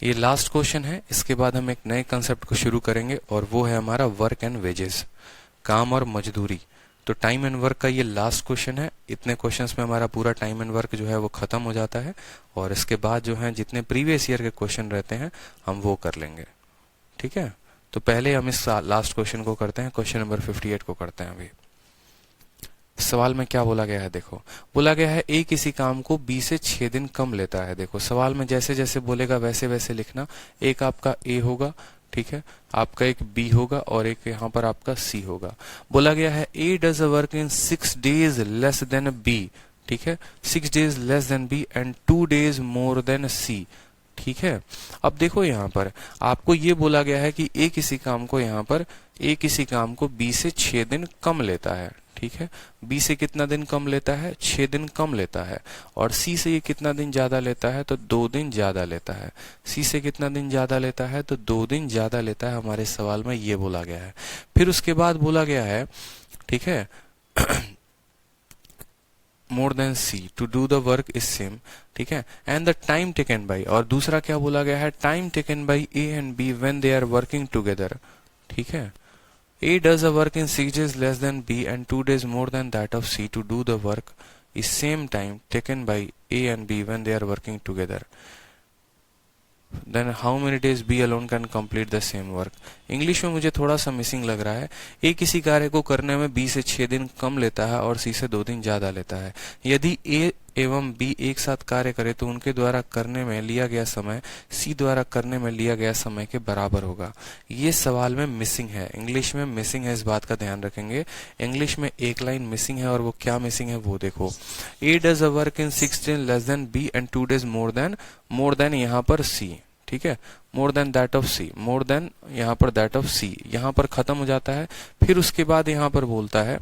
ये लास्ट क्वेश्चन है। इसके बाद हम एक नए कंसेप्ट को शुरू करेंगे और वो है हमारा वर्क एंड वेजेस, काम और मजदूरी। तो टाइम एंड वर्क का ये लास्ट क्वेश्चन है। इतने क्वेश्चंस में हमारा पूरा टाइम एंड वर्क जो है वो खत्म हो जाता है, और इसके बाद जो है जितने प्रीवियस ईयर के क्वेश्चन रहते हैं हम वो कर लेंगे। ठीक है, तो पहले हम इस लास्ट क्वेश्चन को करते हैं, क्वेश्चन नंबर 58 को करते हैं। अभी सवाल में क्या बोला गया है, देखो बोला गया है ए किसी काम को बी से 6 दिन कम लेता है। देखो सवाल में जैसे जैसे बोलेगा वैसे वैसे लिखना। एक आपका ए होगा, ठीक है, आपका एक बी होगा, और एक यहाँ पर आपका सी होगा। बोला गया है A does a work in 6 days less than B. ठीक है, 6 days less than B and 2 days more than C. ठीक है, अब देखो यहाँ पर आपको ये बोला गया है कि ए किसी काम को, यहाँ पर ए किसी काम को बी से 6 दिन कम लेता है। ठीक है, बी से कितना दिन कम लेता है, 6 दिन कम लेता है। और सी से ये कितना दिन ज्यादा लेता है, तो 2 दिन ज्यादा लेता है। सी से कितना दिन ज्यादा लेता है, तो 2 दिन ज्यादा लेता है। हमारे सवाल में ये बोला गया है। फिर उसके बाद बोला गया है, ठीक है, more than C to do the work is same. ठीक है, and the time taken by, और दूसरा क्या बोला गया है, time taken by A and B when they are working together. ठीक है, A does a work in 6 days less than B and 2 days more than that of C to do the work is same time taken by A and B when they are working together. Then how many days B alone can complete the same work. English में मुझे थोड़ा सा मिसिंग लग रहा है। ए किसी कार्य को करने में बी से 6 दिन कम लेता है और सी से 2 दिन ज्यादा लेता है। यदि ए एवं बी एक साथ कार्य करे तो उनके द्वारा करने में लिया गया समय सी द्वारा करने में लिया गया समय के बराबर होगा। ये सवाल में मिसिंग है, इंग्लिश में मिसिंग है, इस बात का ध्यान रखेंगे। इंग्लिश में एक लाइन मिसिंग है और वो क्या मिसिंग है वो देखो। A does a work in 6 days less than B and 2 days more than यहाँ पर सी, ठीक है, more than that of C, more than यहाँ पर दैट ऑफ सी, यहाँ पर खत्म हो जाता है। फिर उसके बाद यहाँ पर बोलता है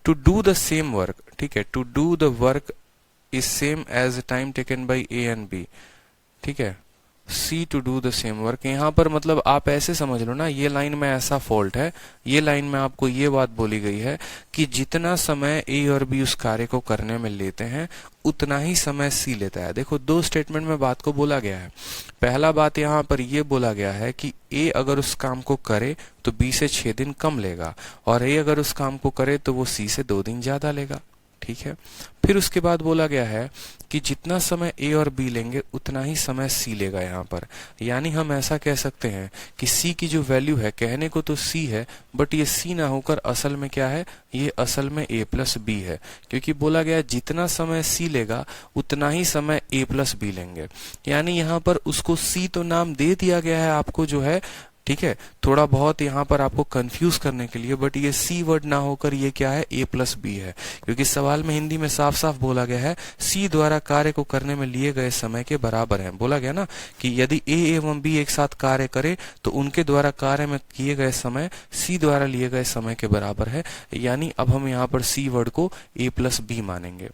to do the same work, ठीक है, to do the work is same as time taken by A and B, ठीक है, C to do the same work. यहाँ पर मतलब आप ऐसे समझ लो ना, ये लाइन में ऐसा फॉल्ट है, ये लाइन में आपको ये बात बोली गई है कि जितना समय ए और बी उस कार्य को करने में लेते हैं उतना ही समय सी लेता है। देखो दो स्टेटमेंट में बात को बोला गया है। पहला बात यहाँ पर ये बोला गया है कि ए अगर उस काम को करे तो बी से 6 दिन कम लेगा और ए अगर उस काम को करे तो वो सी से 2 दिन ज्यादा लेगा, ठीक है। फिर उसके बाद बोला गया है कि जितना समय ए और बी लेंगे उतना ही समय सी लेगा यहाँ पर। यानी हम ऐसा कह सकते हैं कि सी की जो वैल्यू है, कहने को तो सी है बट ये सी ना होकर असल में क्या है, ये असल में ए प्लस बी है, क्योंकि बोला गया जितना समय सी लेगा उतना ही समय ए प्लस बी लेंगे। यानी यहाँ पर उसको सी तो नाम दे दिया गया है आपको जो है, ठीक है, थोड़ा बहुत यहाँ पर आपको कंफ्यूज करने के लिए, बट ये सी वर्ड ना होकर ये क्या है, ए प्लस बी है, क्योंकि सवाल में हिंदी में साफ साफ बोला गया है सी द्वारा कार्य को करने में लिए गए समय के बराबर है। बोला गया ना कि यदि ए एवं बी एक साथ कार्य करे तो उनके द्वारा कार्य में किए गए समय सी द्वारा लिए गए समय के बराबर है। यानी अब हम यहाँ पर सी वर्ड को ए प्लस बी मानेंगे,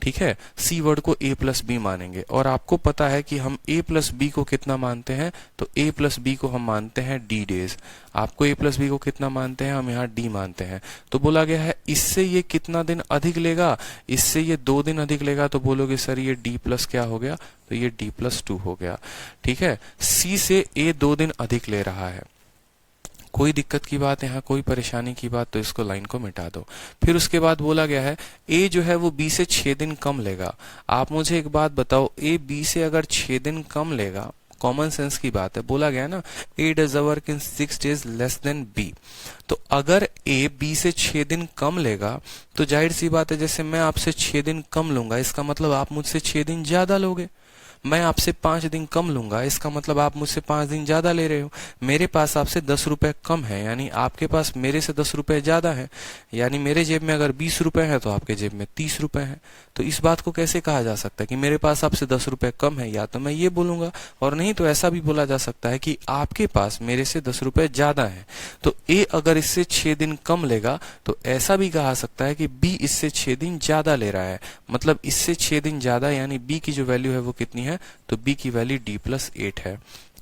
ठीक है, सी वर्ड को ए प्लस बी मानेंगे। और आपको पता है कि हम ए प्लस बी को कितना मानते हैं, तो ए प्लस बी को हम मानते हैं डी डेज। आपको ए प्लस बी को कितना मानते हैं, हम यहाँ डी मानते हैं। तो बोला गया है इससे ये कितना दिन अधिक लेगा, इससे ये 2 दिन अधिक लेगा, तो बोलोगे सर ये डी प्लस क्या हो गया, तो ये डी प्लस 2 हो गया, ठीक है। सी से ए 2 दिन अधिक ले रहा है, कोई दिक्कत की बात यहाँ, कोई परेशानी की बात, तो इसको लाइन को मिटा दो। फिर उसके बाद बोला गया है ए जो है वो बी से 6 दिन कम लेगा। आप मुझे एक बात बताओ, ए बी से अगर 6 दिन कम लेगा, कॉमन सेंस की बात है, बोला गया ना A does work in 6 days less than B, तो अगर ए बी से 6 दिन कम लेगा तो जाहिर सी बात है जैसे मैं आपसे 6 दिन कम लूंगा, इसका मतलब आप मुझसे 6 दिन ज्यादा लोगे। मैं आपसे 5 दिन कम लूंगा, इसका मतलब आप मुझसे 5 दिन ज्यादा ले रहे हो। मेरे पास आपसे 10 रुपए कम है, यानी आपके पास मेरे से 10 रुपए ज्यादा है। यानी मेरे जेब में अगर 20 रुपए है तो आपके जेब में 30 रुपए है। तो इस बात को कैसे कहा जा सकता है कि मेरे पास आपसे 10 रुपए कम है, या तो मैं ये बोलूंगा, और नहीं तो ऐसा भी बोला जा सकता है कि आपके पास मेरे से 10 रुपए ज्यादा है। तो ए अगर इससे 6 दिन कम लेगा तो ऐसा भी कहा सकता है कि बी इससे 6 दिन ज्यादा ले रहा है, मतलब इससे 6 दिन ज्यादा, यानी बी की जो वैल्यू है वो कितनी है, तो बी की वैल्यू डी प्लस 8 है।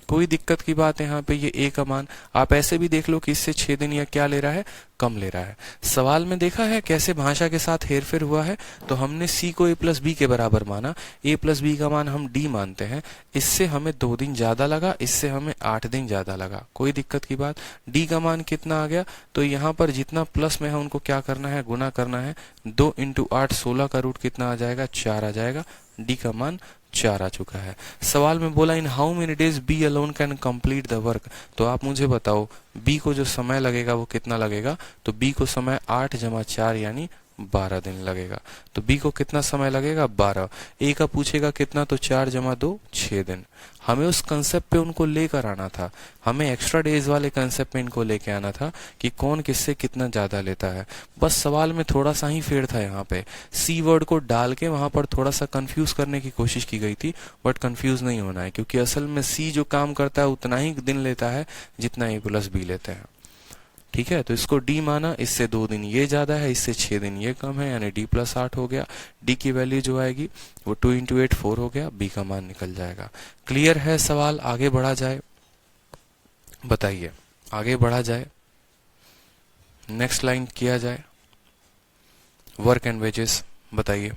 कोई दिक्कत की बात है यहाँ पे, ये ए का मान आप ऐसे भी देख लो कि इससे 6 दिन या क्या ले रहा है, कम ले रहा है। सवाल में देखा है कैसे भाषा के साथ हेरफेर हुआ है। तो हमने सी को ए प्लस बी के बराबर माना, ए प्लस बी का मान हम डी मानते हैं, इससे हमें 2 दिन ज्यादा लगा, इससे हमें 8 दिन ज्यादा लगा। कोई दिक्कत की बात। डी का मान कितना आ गया, तो यहाँ पर जितना प्लस में है उनको क्या करना है, गुना करना है। 2 इंटू 8 16 का रूट कितना आ जाएगा, 4 आ जाएगा। डी का मान 4 आ चुका है। सवाल में बोला in how many days B alone can complete the work, तो आप मुझे बताओ बी को जो समय लगेगा वो कितना लगेगा, तो बी को समय 8 जमा 4 यानी 12 दिन लगेगा। तो बी को कितना समय लगेगा, 12। ए का पूछेगा कितना, तो 4 जमा 2 6 दिन। हमें उस कंसेप्ट पे उनको लेकर आना था, हमें एक्स्ट्रा डेज वाले कंसेप्ट पे इनको लेके आना था कि कौन किससे कितना ज्यादा लेता है। बस सवाल में थोड़ा सा ही फेर था, यहाँ पे सी वर्ड को डाल के वहां पर थोड़ा सा कंफ्यूज करने की कोशिश की गई थी, बट कंफ्यूज नहीं होना है, क्योंकि असल में सी जो काम करता है उतना ही दिन लेता है जितना ए प्लस बी लेते हैं, ठीक है। तो इसको डी माना, इससे 2 दिन ये ज्यादा है, इससे 6 दिन ये कम है, यानी डी प्लस 8 हो गया। डी की वैल्यू जो आएगी वो 2 इंटू 8 4 हो गया, बी का मान निकल जाएगा। क्लियर है सवाल, आगे बढ़ा जाए, बताइए आगे बढ़ा जाए, नेक्स्ट लाइन किया जाए, वर्क एंड वेजेस बताइए।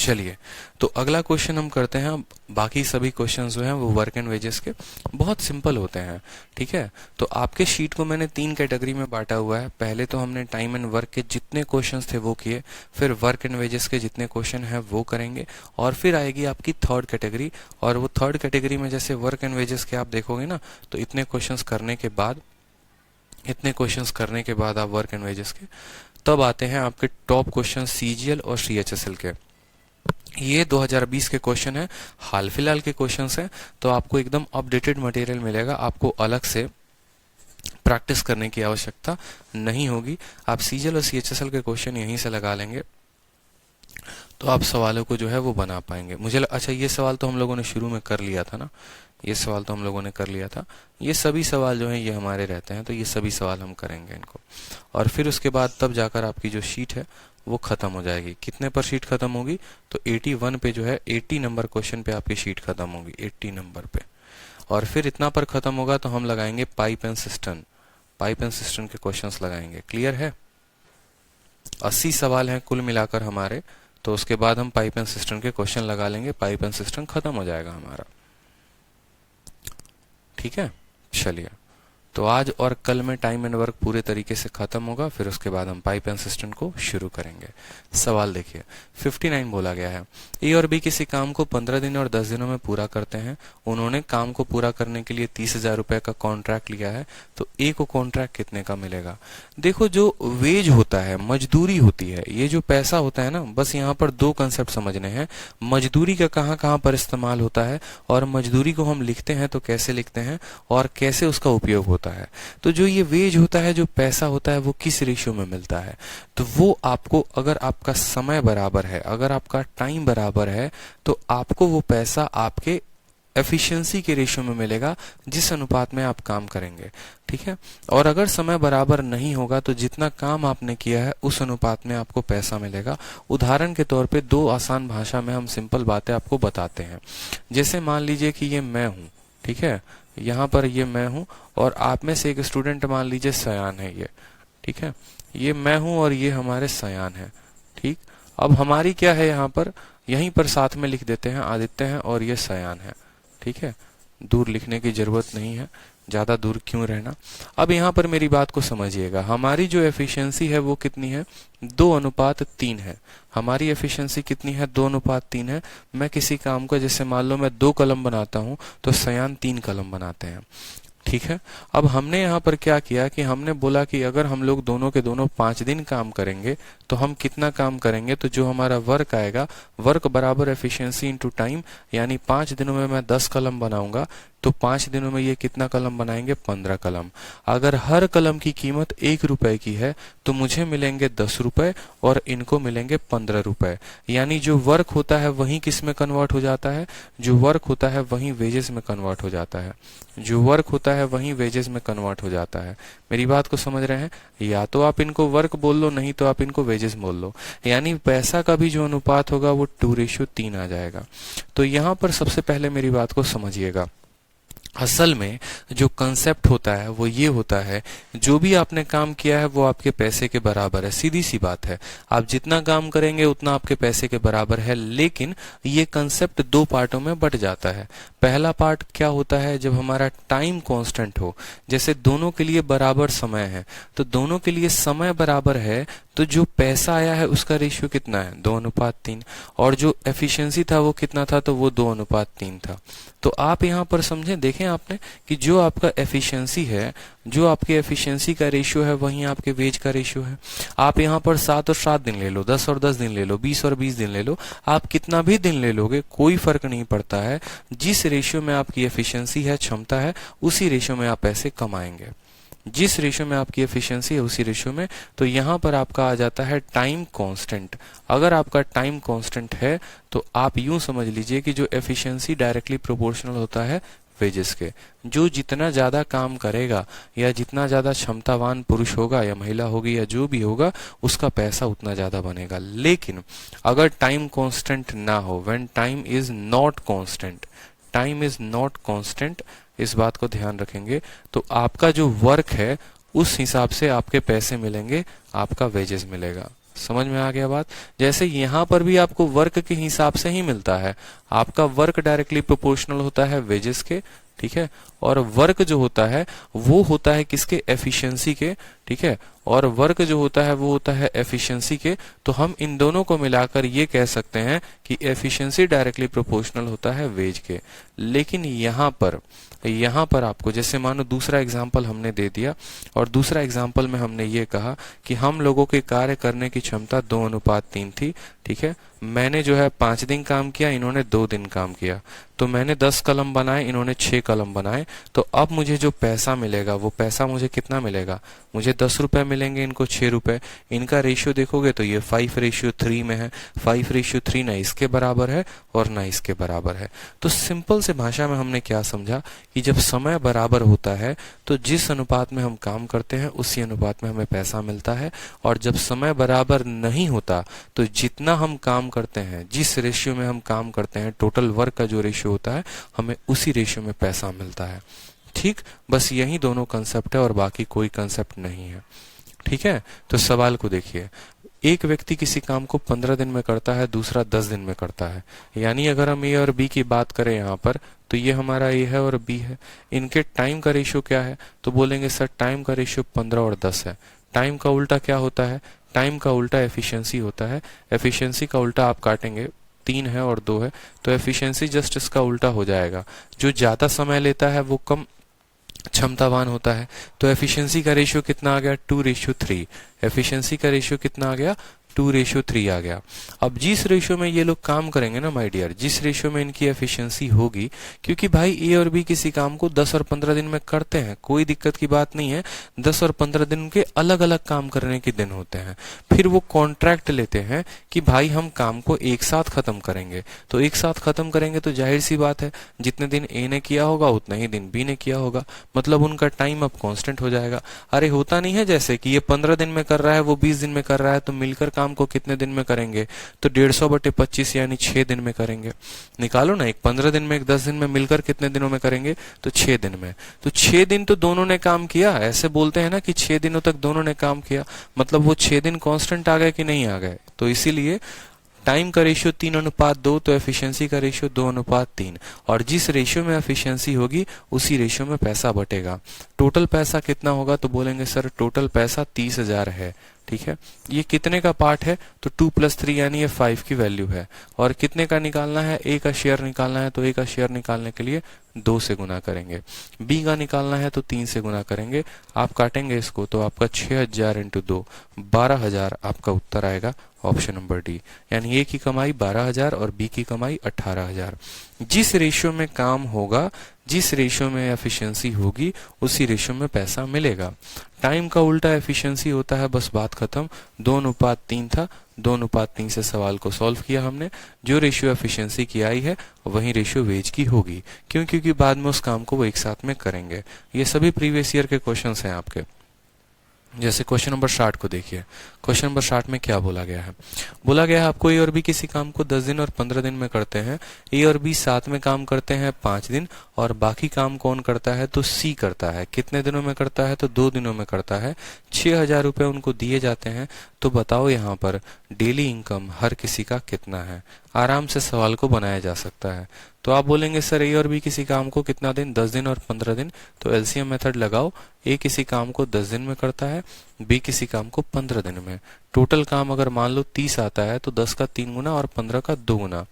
चलिए, तो अगला क्वेश्चन हम करते हैं। बाकी सभी क्वेश्चंस जो हैं वो वर्क एंड वेजेस के बहुत सिंपल होते हैं, ठीक है। तो आपके शीट को मैंने 3 कैटेगरी में बांटा हुआ है। पहले तो हमने टाइम एंड वर्क के जितने क्वेश्चंस थे वो किए, फिर वर्क एंड वेजेस के जितने क्वेश्चन हैं वो करेंगे, और फिर आएगी आपकी थर्ड कैटेगरी। और वो थर्ड कैटेगरी में जैसे वर्क एंड वेजेस के आप देखोगे ना, तो इतने क्वेश्चंस करने के बाद आप वर्क एंड वेजेस के, तब आते हैं आपके टॉप क्वेश्चन सीजीएल और सीएचएसएल के। ये 2020 के क्वेश्चन है, हाल फिलहाल के क्वेश्चंस हैं, तो आपको एकदम अपडेटेड मटेरियल मिलेगा। आपको अलग से प्रैक्टिस करने की आवश्यकता नहीं होगी। आप सीजीएल और सीएचएसएल के क्वेश्चन यहीं से लगा लेंगे, तो आप सवालों को जो है वो बना पाएंगे। अच्छा, ये सवाल तो हम लोगों ने शुरू में कर लिया था ना, ये सवाल तो हम लोगों ने कर लिया था। ये सभी सवाल जो हैं ये हमारे रहते हैं, तो ये सभी सवाल हम करेंगे इनको, और फिर उसके बाद तब जाकर आपकी जो शीट है वो खत्म हो जाएगी। कितने पर शीट खत्म होगी? तो 81 पे जो है 80 नंबर क्वेश्चन पे आपकी शीट खत्म होगी, 80 नंबर पे। और फिर इतना पर खत्म होगा तो हम लगाएंगे पाइप एंड सिस्टम के क्वेश्चंस लगाएंगे। क्लियर है? 80 सवाल हैं कुल मिलाकर हमारे, तो उसके बाद हम पाइप एंड सिस्टम के क्वेश्चन लगा लेंगे, पाइप एंड सिस्टम खत्म हो जाएगा हमारा। ठीक है, चलिए, तो आज और कल में टाइम एंड वर्क पूरे तरीके से खत्म होगा, फिर उसके बाद हम पाइप एंड सिस्टम को शुरू करेंगे। सवाल देखिए, 59 बोला गया है, ए और बी किसी काम को 15 दिन और 10 दिनों में पूरा करते हैं। उन्होंने काम को पूरा करने के लिए 30,000 रुपए का कॉन्ट्रैक्ट लिया है, तो ए को कॉन्ट्रैक्ट कितने का मिलेगा? देखो, जो वेज होता है, मजदूरी होती है, ये जो पैसा होता है ना, बस यहाँ पर 2 कंसेप्ट समझने हैं। मजदूरी का कहाँ कहाँ पर इस्तेमाल होता है, और मजदूरी को हम लिखते हैं तो कैसे लिखते हैं, और कैसे उसका उपयोग होता है। तो जो ये वेज होता है, जो पैसा होता है, वो किस रेशियो में मिलता है? तो वो आपको, अगर आपका समय बराबर है, अगर आपका टाइम बराबर है, तो आपको वो पैसा आपके एफिशिएंसी के रेशियो में मिलेगा, जिस अनुपात में आप काम करेंगे। ठीक है, और अगर समय बराबर नहीं होगा तो जितना काम आपने किया है उस अनुपात में आपको पैसा मिलेगा। उदाहरण के तौर पे 2 आसान भाषा में हम सिंपल बातें आपको बताते हैं। जैसे मान लीजिए कि ये मैं हूं, ठीक है, यहाँ पर ये मैं हूं, और आप में से एक स्टूडेंट मान लीजिए सयान है ये, ठीक है, ये मैं हूं और ये हमारे सयान है। ठीक, अब हमारी क्या है, यहाँ पर यहीं पर साथ में लिख देते हैं आदित्य है और ये सयान है। ठीक है, दूर लिखने की जरूरत नहीं है, ज्यादा दूर क्यों रहना। अब यहाँ पर मेरी बात को समझिएगा, हमारी जो एफिशिएंसी है वो कितनी है? 2:3 है। हमारी एफिशिएंसी कितनी है? 2:3 है। मैं किसी काम को, जैसे मान लो मैं 2 कलम बनाता हूं, तो सयान 3 कलम बनाते हैं। ठीक है, अब हमने यहाँ पर क्या किया कि हमने बोला कि अगर हम लोग दोनों के दोनों 5 दिन काम करेंगे तो हम कितना काम करेंगे, तो जो हमारा वर्क आएगा, वर्क बराबर एफिशिएंसी इनटू टाइम, यानी 5 दिनों में मैं 10 कलम बनाऊंगा, तो 5 दिनों में ये कितना कलम बनाएंगे? 15 कलम। अगर हर कलम की कीमत 1 रुपए की है तो मुझे मिलेंगे 10 रुपए और इनको मिलेंगे 15 रुपए। यानी जो वर्क होता है वही किस में कन्वर्ट हो जाता है? जो वर्क होता है वही वेजेस में कन्वर्ट हो जाता है। जो वर्क होता है वही वेजेस में कन्वर्ट हो जाता है। मेरी बात को समझ रहे हैं? या तो आप इनको वर्क बोल लो, नहीं तो आप इनको वेजेस बोल लो। यानी पैसा का भी जो अनुपात होगा वो 2:3 आ जाएगा। तो यहाँ पर सबसे पहले मेरी बात को समझिएगा, असल में जो कंसेप्ट होता है वो ये होता है, जो भी आपने काम किया है वो आपके पैसे के बराबर है। सीधी सी बात है, आप जितना काम करेंगे उतना आपके पैसे के बराबर है। लेकिन ये कंसेप्ट 2 पार्टों में बट जाता है। पहला पार्ट क्या होता है? जब हमारा टाइम कांस्टेंट हो, जैसे दोनों के लिए बराबर समय है, तो दोनों के लिए समय बराबर है, तो जो पैसा आया है उसका रेशियो कितना है? 2:3। और जो एफिशिएंसी था वो कितना था? तो वो 2:3 था। तो आप यहाँ पर समझें, देखें आपने कि जो आपका एफिशिएंसी है, जो आपके एफिशिएंसी का रेशियो है, वही आपके वेज का रेशियो है। आप यहाँ पर 7 और 7 दिन ले लो, 10 और 10 दिन ले लो, 20 और 20 दिन ले लो, आप कितना भी दिन ले लोगे कोई फर्क नहीं पड़ता है। जिस रेशियो में आपकी एफिशिएंसी है, क्षमता है, उसी रेशियो में आप पैसे कमाएंगे। जिस रेशियो में आपकी एफिशिएंसी है उसी रेशियो में। तो यहाँ पर आपका आ जाता है टाइम कांस्टेंट। अगर आपका टाइम कांस्टेंट है तो आप यूं समझ लीजिए कि जो एफिशिएंसी डायरेक्टली प्रोपोर्शनल होता है वेजेस के। जो जितना ज्यादा काम करेगा या जितना ज्यादा क्षमतावान पुरुष होगा या महिला होगी या जो भी होगा, उसका पैसा उतना ज्यादा बनेगा। लेकिन अगर टाइम कांस्टेंट ना हो, when time is not constant, time is not constant, इस बात को ध्यान रखेंगे, तो आपका जो वर्क है उस हिसाब से आपके पैसे मिलेंगे, आपका वेजेस मिलेगा। समझ में आ गया बात। जैसे यहाँ पर भी आपको वर्क के हिसाब से ही मिलता है, आपका वर्क डायरेक्टली प्रोपोर्शनल होता है वेजेस के, ठीक है, और वर्क जो होता है वो होता है किसके, एफिशिएंसी के, ठीक है, और वर्क जो होता है वो होता है एफिशिएंसी के। तो हम इन दोनों को मिलाकर ये कह सकते हैं कि एफिशिएंसी डायरेक्टली प्रोपोर्शनल होता है वेज के। लेकिन यहाँ पर आपको जैसे मानो दूसरा एग्जाम्पल हमने दे दिया, और दूसरा एग्जाम्पल में हमने ये कहा कि हम लोगों के कार्य करने की क्षमता 2:3 थी, ठीक है, मैंने जो है 5 दिन काम किया, इन्होंने 2 दिन काम किया, तो मैंने 10 कलम बनाए, इन्होंने 6 कलम बनाए। तो अब मुझे जो पैसा मिलेगा वो पैसा मुझे कितना मिलेगा, मुझे 10 रुपए मिलेंगे, इनको 6 रुपए। इनका रेशियो देखोगे तो ये 5:3 में है, 5:3 ना इसके बराबर है और ना इसके बराबर है। तो सिंपल से भाषा में हमने क्या समझा कि जब समय बराबर होता है तो जिस अनुपात में हम काम करते हैं उसी अनुपात में हमें पैसा मिलता है, और जब समय बराबर नहीं होता तो जितना हम काम करते हैं, जिस रेशियो में हम काम करते हैं, टोटल वर्क का जो रेशियो होता है, हमें उसी रेशियो में पैसा मिलता है। ठीक, बस यही दोनों कंसेप्ट है और बाकी कोई कंसेप्ट नहीं है। ठीक है, तो सवाल को देखिए, एक व्यक्ति किसी काम को 15 दिन में करता है, दूसरा 10 दिन में करता है। यानी अगर हम ए और बी की बात करें यहाँ पर, तो ये हमारा ए है और बी है। इनके टाइम का रेशियो क्या है, तो बोलेंगे सर टाइम का रेशियो 15 और 10 है। टाइम का उल्टा क्या होता है, टाइम का उल्टा एफिशिएंसी होता है। एफिशिएंसी का उल्टा आप काटेंगे, 3 है और 2 है, तो एफिशिएंसी जस्ट इसका उल्टा हो जाएगा। जो ज्यादा समय लेता है वो कम क्षमतावान होता है। तो एफिशिएंसी का रेशियो कितना आ गया, 2:3। एफिशिएंसी का रेशियो कितना आ गया, 2:3 आ गया। अब जिस रेशियो में ये लोग काम करेंगे ना माय डियर, जिस रेशियो में इनकी एफिशिएंसी होगी, क्योंकि भाई ए और बी किसी काम को 10 और 15 दिन में करते हैं, कोई दिक्कत की बात नहीं है। 10 और 15 दिन के अलग अलग काम करने के दिन होते हैं। फिर वो कॉन्ट्रैक्ट लेते हैं कि भाई हम काम को एक साथ खत्म करेंगे। तो एक साथ खत्म करेंगे तो जाहिर सी बात है जितने दिन ए ने किया होगा उतना ही दिन बी ने किया होगा, मतलब उनका टाइम अब कांस्टेंट हो जाएगा। अरे होता नहीं है जैसे कि ये 15 दिन में कर रहा है, वो 20 दिन में कर रहा है, तो मिलकर काम को कितने दिन में करेंगे, तो 150/25 यानी 6 दिन में करेंगे। निकालो ना, एक 15 दिन में एक 10 दिन में मिलकर कितने दिनों में करेंगे, तो 6 दिन में। तो 6 दिन तो दोनों ने काम किया। ऐसे बोलते हैं ना कि 6 दिनों तक दोनों ने काम किया, मतलब वो 6 दिन कांस्टेंट आ गए कि नहीं आ गए। तो इसीलिए टाइम का रेशियो 3:2, तो एफिशिएंसी का रेशियो 2:3, और जिस रेशियो में एफिशिएंसी होगी उसी रेशियो में पैसा बटेगा। टोटल पैसा कितना होगा, तो बोलेंगे सर टोटल पैसा 30,000 है। ठीक है, ये कितने का पार्ट है, तो 2 + 3 यानी ये 5 की वैल्यू है। और कितने का निकालना है, ए का शेयर निकालना है, तो ए का शेयर निकालने के लिए 2 से गुना करेंगे। बी का निकालना है तो 3 से गुना करेंगे। आप काटेंगे इसको तो आपका 6,000 × 2 12,000 आपका उत्तर आएगा, ऑप्शन नंबर डी। यानी ए की कमाई 12,000 और बी की कमाई 18,000। जिस रेशियो में काम होगा, जिस रेशियो में एफिशिएंसी होगी, उसी रेशियो में पैसा मिलेगा। टाइम का उल्टा एफिशिएंसी होता है, बस बात खत्म। 2:3 था, 2:3 से सवाल को सॉल्व किया हमने। जो रेशियो एफिशिएंसी की आई है वही रेशियो वेज की होगी। क्यों, क्योंकि बाद में उस काम को वो एक साथ में करेंगे। ये सभी प्रीवियस ईयर के क्वेश्चंस हैं आपके। जैसे क्वेश्चन नंबर 60 को देखिए। क्वेश्चन नंबर 60 में क्या बोला गया है, बोला गया है आपको ए और बी किसी काम को 10 दिन और 15 दिन में करते हैं। ए और बी साथ में काम करते हैं 5 दिन, और बाकी काम कौन करता है, तो सी करता है। कितने दिनों में करता है, तो 2 दिनों में करता है। 6,000 रुपए उनको दिए जाते हैं। तो बताओ यहाँ पर डेली इनकम हर किसी का कितना है। आराम से सवाल को बनाया जा सकता है। तो आप बोलेंगे सर ए और बी किसी काम को कितना दिन, 10 दिन और 15 दिन। तो एलसीएम मेथड लगाओ। ए किसी काम को 10 दिन में करता है, बी किसी काम को 15 दिन में। टोटल काम अगर मान लो 30 आता है, तो 10 का 3 गुना और 15 का 2 गुना,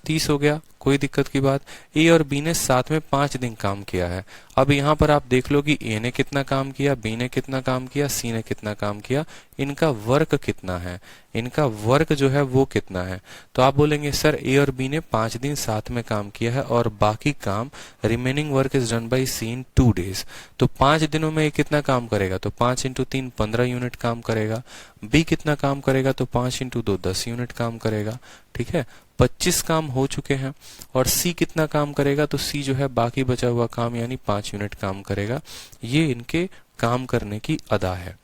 30 हो गया, कोई दिक्कत की बात। ए और बी ने साथ में 5 दिन काम किया है। अब यहाँ पर आप देख लो कि ए ने कितना काम किया, बी ने कितना काम किया, सी ने कितना काम किया, इनका वर्क कितना है, इनका वर्क जो है वो कितना है। तो आप बोलेंगे सर ए और बी ने 5 दिन साथ में काम किया है और बाकी काम remaining work is done by C in 2 days. तो 5 दिनों में ये कितना काम करेगा, तो 5 × 3 15 यूनिट काम करेगा। बी कितना काम करेगा, तो 5 × 2 10 यूनिट काम करेगा। ठीक है, 25 काम हो चुके हैं। और सी कितना काम करेगा, तो सी जो है बाकी बचा हुआ काम यानी 5 यूनिट काम करेगा। ये इनके काम करने की अदा है।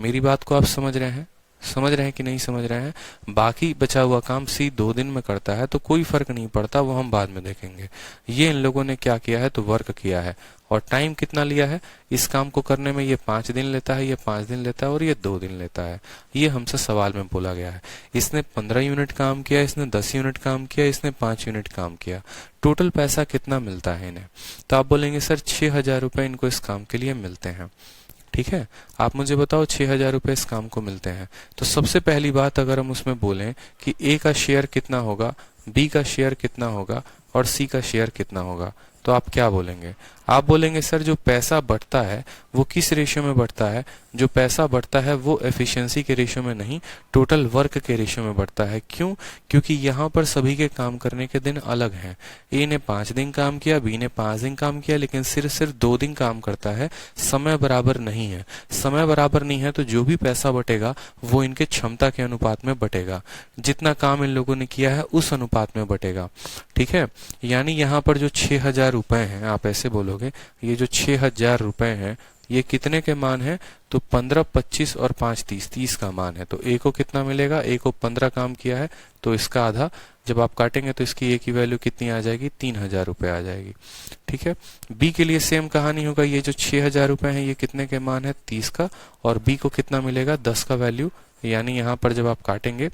मेरी बात को आप समझ रहे हैं, समझ रहे हैं कि नहीं समझ रहे हैं? बाकी बचा हुआ काम सी 2 दिन में करता है तो कोई फर्क नहीं पड़ता, वो हम बाद में देखेंगे। ये इन लोगों ने क्या किया है, तो वर्क किया है। और टाइम कितना लिया है इस काम को करने में? ये 5 दिन लेता है, ये 5 दिन लेता है और ये 2 दिन लेता है। ये हमसे सवाल में बोला गया है। इसने 15 यूनिट काम किया, इसने 10 यूनिट काम किया, इसने 5 यूनिट काम किया। टोटल पैसा कितना मिलता है इन्हें? तो आप बोलेंगे सर 6,000 रुपए इनको इस काम के लिए मिलते हैं। ठीक है, आप मुझे बताओ 6,000 रुपए इस काम को मिलते हैं। तो सबसे पहली बात अगर हम उसमें बोलें कि ए का शेयर कितना होगा, बी का शेयर कितना होगा और सी का शेयर कितना होगा, तो आप क्या बोलेंगे? आप बोलेंगे सर जो पैसा बढ़ता है वो किस रेशियो में बढ़ता है? जो पैसा बढ़ता है वो एफिशिएंसी के रेशियो में नहीं, टोटल वर्क के रेशियो में बढ़ता है। क्यों? क्योंकि यहाँ पर सभी के काम करने के दिन अलग हैं। ए ने 5 दिन काम किया, बी ने 5 दिन काम किया, लेकिन सिर्फ 2 दिन काम करता है। समय बराबर नहीं है। समय बराबर नहीं है तो जो भी पैसा बटेगा वो इनके क्षमता के अनुपात में बटेगा। जितना काम इन लोगों ने किया है उस अनुपात में बटेगा। ठीक है, यानी यहाँ पर जो 6,000 रुपए हैं, आप ऐसे बोलोगे ये जो 6,000 रुपए हैं ये कितने के मान है? तो 15, 25 और 5, 30, 30 का मान है। तो ए को कितना मिलेगा? ए को 15 काम किया है तो इसका आधा, जब आप काटेंगे तो इसकी ए की वैल्यू कितनी आ जाएगी? 3,000 रुपए आ जाएगी। ठीक है, बी के लिए सेम कहानी होगा। ये जो 6,000 रुपए है ये कितने के मान है? 30 का। और बी को कितना मिलेगा? 10 का वैल्यू, यानी यहाँ पर जब आप काटेंगे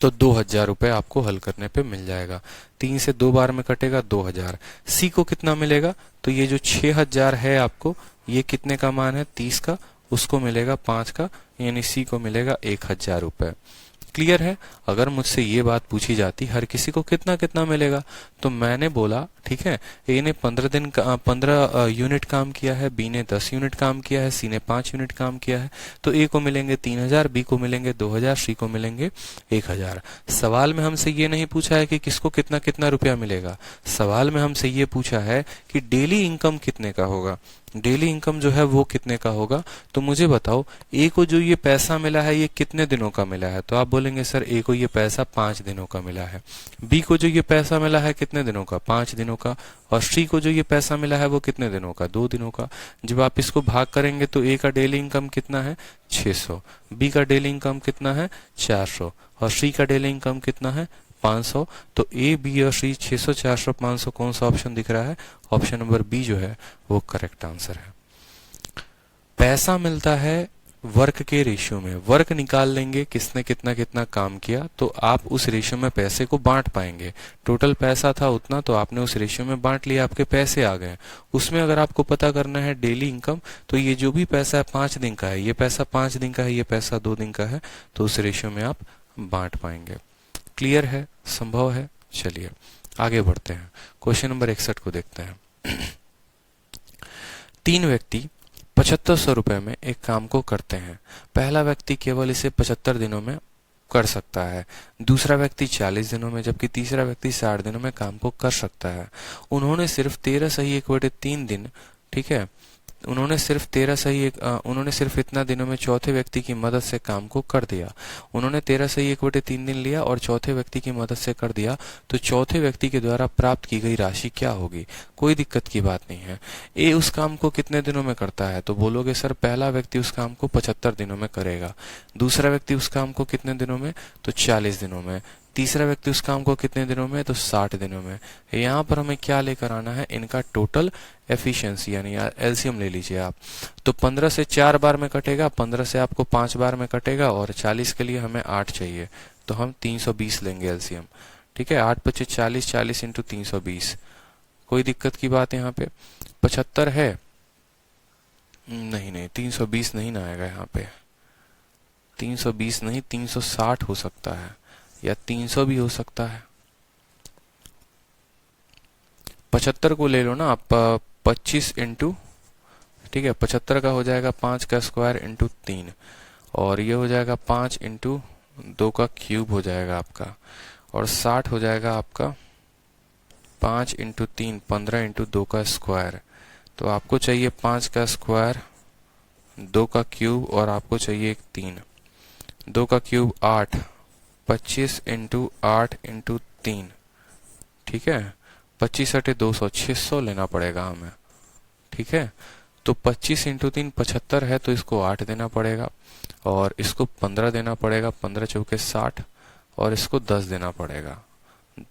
तो 2,000 रुपए आपको हल करने पे मिल जाएगा। 3 से 2 बार में कटेगा 2,000। सी को कितना मिलेगा? तो ये जो 6,000 है आपको, ये कितने का मान है? 30 का, उसको मिलेगा 5 का, यानी सी को मिलेगा 1,000 रुपए। क्लियर है? अगर मुझसे ये बात पूछी जाती हर किसी को कितना कितना मिलेगा, तो मैंने बोला ठीक है, ए ने 15 यूनिट काम किया है, बी ने 10 यूनिट काम किया है, सी ने 5 यूनिट काम किया है, तो ए को मिलेंगे 3,000, बी को मिलेंगे 2,000, सी को मिलेंगे 1,000। सवाल में हमसे ये नहीं पूछा है कि किसको कितना कितना रुपया मिलेगा। सवाल में हमसे ये पूछा है कि डेली इनकम कितने का होगा। डेली इनकम जो है वो कितने का होगा। तो मुझे बताओ ए को जो ये पैसा मिला है ये कितने दिनों का मिला है? तो आप बोलेंगे सर ए को ये पैसा 5 दिनों का मिला है। बी को जो ये पैसा मिला है कितने दिनों का? 5 दिनों का। और सी को जो ये पैसा मिला है वो कितने दिनों का? 2 दिनों का। जब आप इसको भाग करेंगे तो ए का डेली इनकम कितना है? 600। बी का डेली इनकम कितना है? 400। और सी का डेली इनकम कितना है? 500। तो ए, बी और सी 600, 400, 500 कौन सा ऑप्शन दिख रहा है? ऑप्शन नंबर बी जो है वो करेक्ट आंसर है। पैसा मिलता है वर्क के रेशियो में। वर्क निकाल लेंगे किसने कितना कितना काम किया, तो आप उस रेशियो में पैसे को बांट पाएंगे। टोटल पैसा था उतना, तो आपने उस रेशियो में बांट लिया, आपके पैसे आ गए। उसमें अगर आपको पता करना है डेली इनकम, तो ये जो भी पैसा है 5 दिन का है, ये पैसा 5 दिन का है, ये पैसा 2 दिन का है, तो उस रेशियो में आप बांट पाएंगे। क्लियर है? संभव है? चलिए आगे बढ़ते हैं। क्वेश्चन नंबर 61 को देखते हैं। 3 व्यक्ति 7,500 रुपए में एक काम को करते हैं। पहला व्यक्ति केवल इसे 75 दिनों में कर सकता है, दूसरा व्यक्ति 40 दिनों में, जबकि तीसरा व्यक्ति 60 दिनों में काम को कर सकता है। उन्होंने सिर्फ 13 सही 1/3 दिन, ठीक है, उन्होंने सिर्फ इतना दिनों में चौथे व्यक्ति की मदद से काम को कर दिया। उन्होंने 13 सही 1/3 दिन लिया और चौथे व्यक्ति की मदद से कर दिया, तो चौथे व्यक्ति के द्वारा प्राप्त की गई राशि क्या होगी? कोई दिक्कत की बात नहीं है। ए उस काम को कितने दिनों में करता है? तो बोलोगे सर पहला व्यक्ति उस काम को 75 दिनों में करेगा, दूसरा व्यक्ति उस काम को कितने दिनों में? तो 40 दिनों में, तीसरा व्यक्ति उस काम को कितने दिनों में? तो 60 दिनों में। यहाँ पर हमें क्या लेकर आना है? इनका टोटल एफिशिएंसी, यानी एलसीएम ले लीजिए आप। तो 15 से 4 बार में कटेगा, 15 से आपको 5 बार में कटेगा, और 40 के लिए हमें 8 चाहिए, तो हम 320 लेंगे एलसीएम। ठीक है, 8 × 5 = 40, 40 × 320। कोई दिक्कत की बात यहाँ पे? 75 है? नहीं, 320 नहीं ना आएगा यहाँ पे। 320 नहीं, 360 हो सकता है, या 300 भी हो सकता है। 75 को ले लो ना आप, 25 इंटू, ठीक है, 75 का हो जाएगा 5 का स्क्वायर इंटू 3, और ये हो जाएगा 5 इंटू 2 का क्यूब हो जाएगा आपका, और 60 हो जाएगा आपका 5 इंटू 3, 15 इंटू 2 का स्क्वायर। तो आपको चाहिए 5 का स्क्वायर, 2 का क्यूब, और आपको चाहिए एक 3। 2 का क्यूब 8, 25 इंटू 8 इंटू 3, ठीक है, 25 × 200, 600 लेना पड़ेगा हमें। ठीक है, तो 25 इंटू 3 75 है, तो इसको 8 देना पड़ेगा, और इसको 15 देना पड़ेगा, 15 चौके 60, और इसको 10 देना पड़ेगा।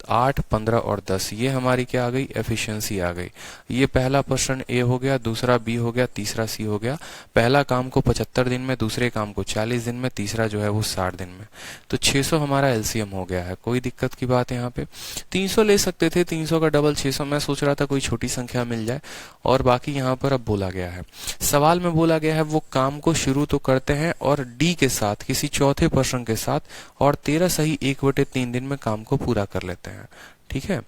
8, 15 और 10, ये हमारी क्या आ गई, एफिशिएंसी आ गई। ये पहला प्रश्न ए हो गया, दूसरा बी हो गया, तीसरा सी हो गया। पहला काम को 75 दिन में, दूसरे काम को 40 दिन में, तीसरा जो है वो 60 दिन में। तो 600 हमारा एलसीएम हो गया है। कोई दिक्कत की बात है यहाँ पे? 300 ले सकते थे, 300 का डबल 600। मैं सोच रहा था कोई छोटी संख्या मिल जाए, और बाकी यहाँ पर अब बोला गया है, सवाल में बोला गया है वो काम को शुरू तो करते हैं और डी के साथ, किसी चौथे प्रश्न के साथ, और 13 सही 1/3 दिन में काम को पूरा कर लेते हैं। ठीक है,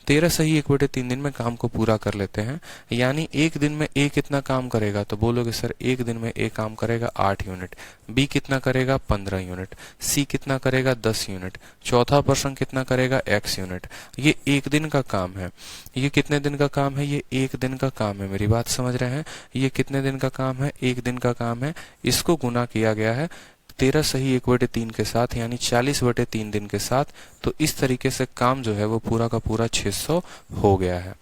13 सही 1/3 दिन में काम को पूरा कर लेते हैं। यानी एक दिन में ए कितना काम करेगा? तो बोलोगे सर एक दिन में ए काम करेगा 8 यूनिट, बी कितना करेगा 15 यूनिट, सी कितना करेगा 10 यूनिट, चौथा प्रश्न कितना करेगा x यूनिट। ये एक दिन का काम है। ये कितने दिन का काम है? ये एक दिन का काम है। मेरी बात समझ रहे हैं? ये कितने दिन का काम है? एक दिन का काम है। इसको गुना किया गया है 13 सही 1/3 के साथ, यानी 40/3 दिन के साथ। तो इस तरीके से काम जो है वो पूरा का पूरा 600 हो गया है।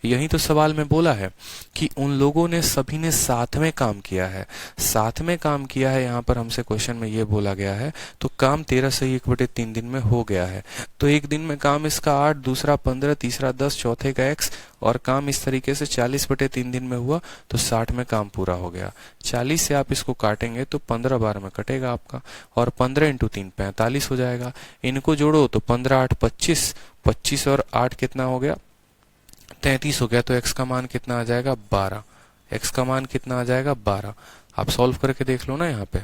यही तो सवाल में बोला है कि उन लोगों ने सभी ने साथ में काम किया है। साथ में काम किया है, यहाँ पर हमसे क्वेश्चन में ये बोला गया है। तो काम 13 सही 1/3 दिन में हो गया है। तो एक दिन में काम इसका 8, दूसरा 15, तीसरा 10, चौथे का x, और काम इस तरीके से 40/3 दिन में हुआ, तो 60 में काम पूरा हो गया। 40 से आप इसको काटेंगे तो 15 बार में कटेगा आपका, और 15 इंटू 3 45 हो जाएगा। इनको जोड़ो तो 15 8 25, 25 और 8 कितना हो गया? 33 हो गया। तो x का मान कितना आ जाएगा? 12। x का मान कितना आ जाएगा? 12। आप सॉल्व करके देख लो ना यहाँ पे।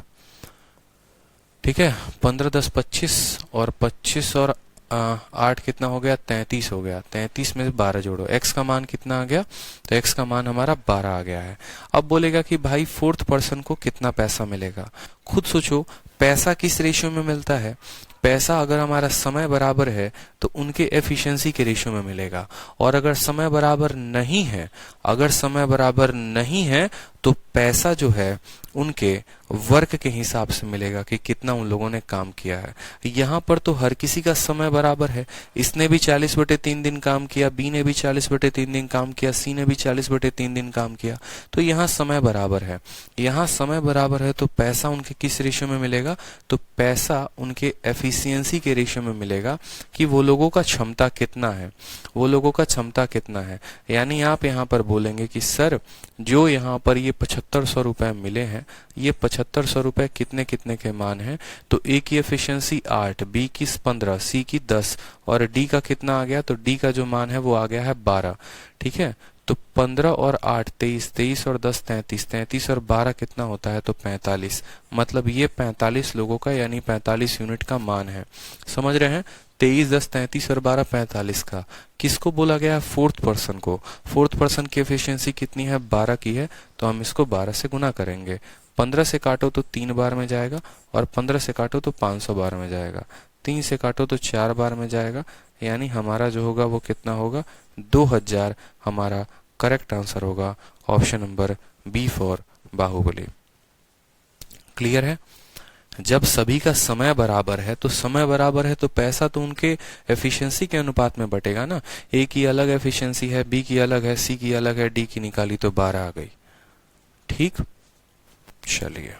ठीक है, 15 10 25, और 25 और 8 कितना हो गया? 33 हो गया। 33 में 12 जोड़ो, x का मान कितना आ गया? तो x का मान हमारा 12 आ गया है। अब बोलेगा कि भाई फोर्थ पर्सन को कितना पैसा मिलेगा। खुद सोचो, पैसा किस रेशियो में मिलता है? पैसा अगर हमारा समय बराबर है तो उनके एफिशिएंसी के रेशियो में मिलेगा, और अगर समय बराबर नहीं है, अगर समय बराबर नहीं है तो पैसा जो है उनके वर्क के हिसाब से मिलेगा कि कितना उन लोगों ने काम किया है। यहाँ पर तो हर किसी का समय बराबर है। इसने भी 40/3 दिन काम किया, बी ने भी 40/3 दिन काम किया, सी ने भी 40/3 दिन काम किया। तो यहाँ समय बराबर है। यहाँ समय बराबर है तो पैसा उनके किस रेशियो में मिलेगा? तो पैसा उनके एफिशिएंसी के रेशियो में मिलेगा कि वो लोगों का क्षमता कितना है, वो लोगों का क्षमता कितना है। यानी आप यहाँ पर बोलेंगे कि सर जो यहाँ पर ये 7500 रुपए मिले हैं, ये 7500 रुपए कितने कितने के मान हैं? तो ए की एफिशिएंसी 8, बी की 15, सी की 10, और डी का कितना आ गया? तो डी का जो मान है वो आ गया है 12। ठीक है, तो 15 और 8 23, 23 और 10 33, 33 और 12 कितना होता है? तो 45। मतलब ये 45 लोगों का, यानी 45 यूनिट का मान है। समझ रहे हैं? 23 10 33 और 12 45 का। किसको बोला गया है? फोर्थ पर्सन को। फोर्थ पर्सन की एफिशिएंसी कितनी है? 12 की है। तो हम इसको 12 से गुना करेंगे। 15 से काटो तो 3 बार में जाएगा, और 15 से काटो तो 500 बार में जाएगा, 3 से काटो तो 4 बार में जाएगा। यानी हमारा जो होगा वो कितना होगा? 2000 हमारा करेक्ट आंसर होगा। Option number B for Baahubali. Clear है? जब सभी का समय बराबर है, तो समय बराबर है तो पैसा तो उनके एफिशिएंसी के अनुपात में बटेगा ना। ए की अलग एफिशिएंसी है, बी की अलग है, सी की अलग है, डी की निकाली तो 12 आ गई। ठीक, चलिए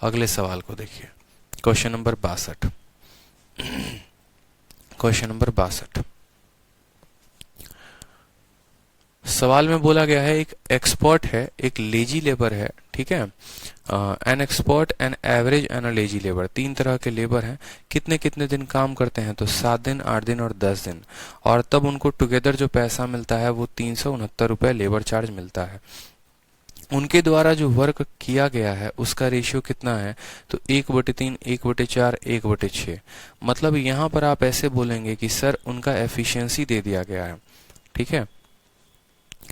अगले सवाल को देखिए। Question number 62। क्वेश्चन नंबर 62 सवाल में बोला गया है एक एक्सपर्ट है, एक लेजी लेबर है। ठीक है, an expert, an average and lazy labour. 3 तरह के लेबर हैं। कितने कितने दिन काम करते हैं? तो 7 दिन, 8 दिन और 10 दिन। और तब उनको टुगेदर जो पैसा मिलता है वो 369 रुपए लेबर चार्ज मिलता है। उनके द्वारा जो वर्क किया गया है उसका रेशियो कितना है? तो 1/3, 1/4, 1/6। मतलब यहाँ पर आप ऐसे बोलेंगे कि सर उनका एफिशिएंसी दे दिया गया है। ठीक है,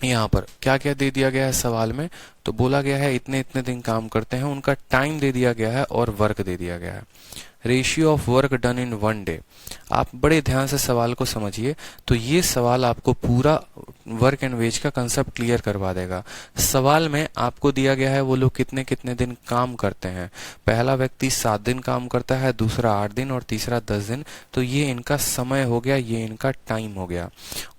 यहाँ पर क्या क्या दे दिया गया है सवाल में? तो बोला गया है इतने इतने दिन काम करते हैं, उनका टाइम दे दिया गया है और वर्क दे दिया गया है। Ratio of work done in 1 day. आप बड़े ध्यान से सवाल को समझिए, तो ये सवाल आपको पूरा वर्क एंड वेज का कंसेप्ट क्लियर करवा देगा। सवाल में आपको दिया गया है वो लोग कितने कितने दिन काम करते हैं। पहला व्यक्ति 7 दिन काम करता है, दूसरा 8 दिन और तीसरा 10 दिन। तो ये इनका समय हो गया, ये इनका टाइम हो गया।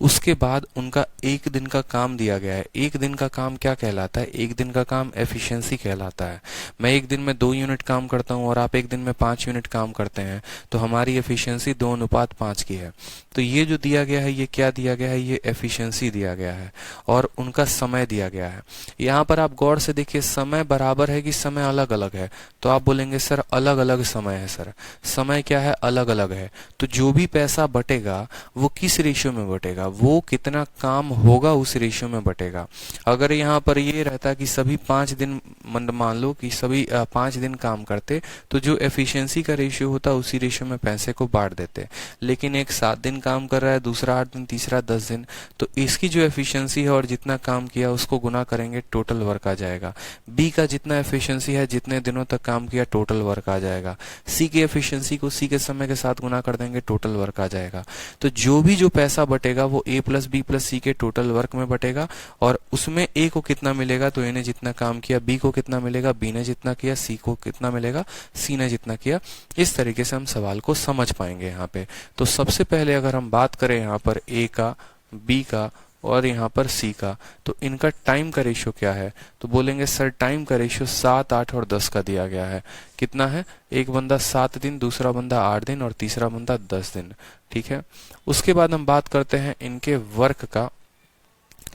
उसके बाद उनका एक दिन का काम दिया गया है। एक दिन का काम क्या कहलाता है? एक दिन का काम एफिशिएंसी कहलाता है। मैं एक दिन में 2 यूनिट काम करता हूं और आप एक दिन में 5 यूनिट काम करते हैं, तो हमारी एफिशिएंसी 2:5 की है। तो ये जो दिया गया है, ये क्या दिया गया है? ये एफिशिएंसी दिया गया है और उनका समय दिया गया है। यहाँ पर आप गौर से देखिए, समय बराबर है कि समय अलग अलग है? तो आप बोलेंगे सर अलग अलग समय है। सर समय क्या है? अलग अलग है। तो जो भी पैसा बटेगा वो किस रेशियो में बटेगा? वो कितना काम होगा उस रेशियो में बटेगा। अगर यहाँ पर ये रहता कि सभी 5 दिन, मान लो कि सभी 5 दिन काम करते, तो जो एफिशिएंसी का रेशियो होता उसी रेशियो में पैसे को बांट देते। लेकिन एक 7 दिन काम कर रहा है, दूसरा 8 दिन, तीसरा 10 दिन, तो इसकी जो एफिशिएंसी है और जितना काम किया उसको गुना करेंगे, टोटल वर्क आ जाएगा। बी का जितना एफिशिएंसी है, जितने दिनों तक काम किया, टोटल वर्क आ जाएगा। सी की एफिशिएंसी को सी के समय के साथ गुना कर देंगे, टोटल वर्क आ जाएगा। तो जो पैसा बटेगा वो ए प्लस बी प्लस सी के टोटल वर्क में बटेगा और उसमें ए को कितना मिलेगा? तो ए ने जितना काम किया। बी को कितना मिलेगा? बी ने जितना किया। सी को कितना मिलेगा? सी ने जितना किया। इस तरीके से हम सवाल को समझ पाएंगे यहाँ पे। तो सबसे पहले अगर हम बात करें यहाँ पर ए का, बी का और यहाँ पर सी का, तो इनका टाइम का रेशियो क्या है? तो बोलेंगे सर टाइम का रेशियो 7, 8 और 10 का दिया गया है। कितना है? एक बंदा 7 दिन, दूसरा बंदा 8 दिन और तीसरा बंदा 10 दिन। ठीक है। उसके बाद हम बात करते हैं इनके वर्क का।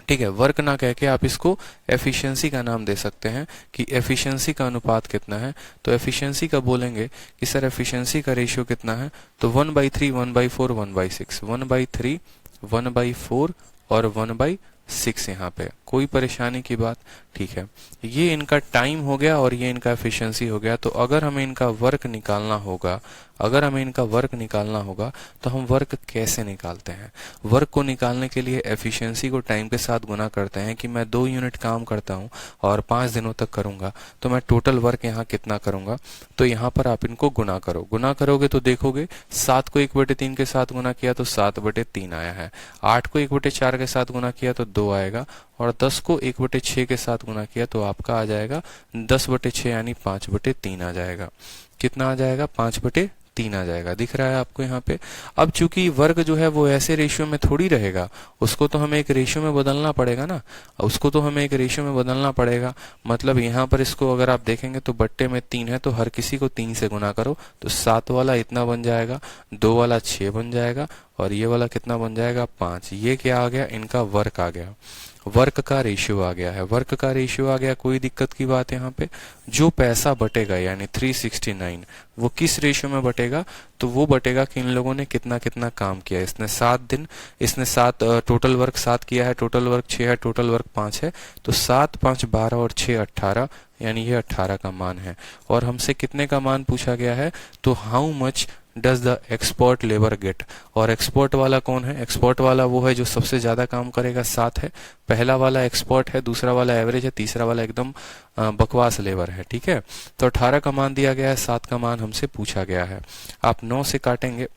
ठीक है, वर्क ना कह के आप इसको एफिशिएंसी का नाम दे सकते हैं कि एफिशिएंसी का अनुपात कितना है। तो एफिशिएंसी का बोलेंगे कि सर एफिशिएंसी का रेशियो कितना है? तो 1/3, 1/4, 1/6, 1/3, 1/4 और 1/6। यहाँ पे कोई परेशानी की बात? ठीक है, ये इनका टाइम हो गया और ये इनका एफिशिएंसी हो गया। तो अगर हमें इनका वर्क निकालना होगा, तो हम वर्क कैसे निकालते हैं? वर्क को निकालने के लिए एफिशिएंसी को टाइम के साथ गुना करते हैं कि मैं 2 यूनिट काम करता हूं और 5 दिनों तक करूंगा, तो मैं टोटल वर्क यहाँ कितना करूंगा? तो यहाँ पर आप इनको गुना करो। गुना करोगे तो देखोगे 7 को 1/3 के साथ गुना किया तो 7/3 आया है। 8 को 1/4 के साथ गुना किया तो 2 आएगा और 10 को 1/6 के साथ गुना किया तो आपका आ जाएगा 10/6 यानी 5/3 आ जाएगा। कितना आ जाएगा? 5/3 आ जाएगा। दिख रहा है आपको यहाँ पे? अब चूंकि वर्ग जो है वो ऐसे रेशियो में थोड़ी रहेगा, उसको तो हमें एक रेशियो में बदलना पड़ेगा ना। मतलब यहाँ पर इसको अगर आप देखेंगे तो बट्टे में 3 है, तो हर किसी को 3 से गुना करो तो 7 वाला इतना बन जाएगा, 2 वाला 6 बन जाएगा और ये वाला कितना बन जाएगा? 5। ये क्या आ गया? इनका वर्क आ गया, वर्क का रेशियो आ गया है। वर्क का रेशियो आ गया, कोई दिक्कत की बात यहाँ पे? जो पैसा बटेगा यानी 369, वो किस रेशियो में बटेगा? तो वो बटेगा कि इन लोगों ने कितना कितना काम किया। इसने 7 दिन, इसने 7 टोटल वर्क 7 किया है, टोटल वर्क 6 है, टोटल वर्क 5 है, तो 7, 5, 12 और 6, 18 यानी ये 18 का मान है। और हमसे कितने का मान पूछा गया है? तो how much does the expert labour get. और एक्सपर्ट वाला कौन है? एक्सपर्ट वाला वो है जो सबसे ज्यादा काम करेगा, 7 है। पहला वाला एक्सपर्ट है, दूसरा वाला एवरेज है, तीसरा वाला एकदम बकवास लेबर है। ठीक है, तो 18 का मान दिया गया है, 7 का मान हमसे पूछा गया है। आप 9 से काटेंगे।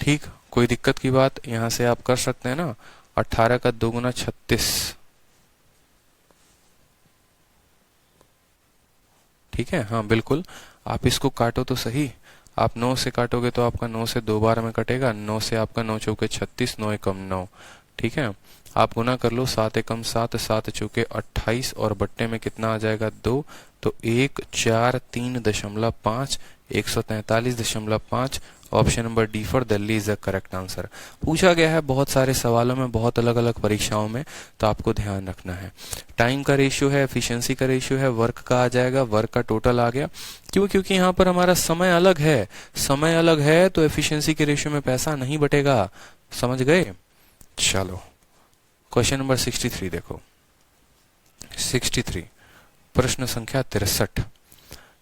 ठीक, कोई दिक्कत की बात? यहां से आप कर सकते हैं ना। 18 का 2 गुना 36। ठीक है, हाँ बिल्कुल। आप इसको काटो तो सही। आप 9 से काटोगे तो आपका 9 से 2 बार में कटेगा। 9 से आपका 9 चौके 36, 9 एकम 9। ठीक है, आप गुना कर लो। 7 एकम 7, 7 चौके 28 और बट्टे में कितना आ जाएगा? 2। तो 143.5, 143.5। Option number D for Delhi is the correct answer. पूछा गया है बहुत सारे सवालों में, बहुत अलग अलग परीक्षाओं में, तो आपको ध्यान रखना है। टाइम का रेशियो है, एफिशिएंसी का रेशियो है, वर्क का आ जाएगा, वर्क का टोटल आ गया। क्यों? क्योंकि यहाँ पर हमारा समय अलग है, तो एफिशिएंसी के रेशियो में पैसा नहीं बटेगा। समझ गए? चलो क्वेश्चन नंबर 63 देखो। 63 प्रश्न संख्या 63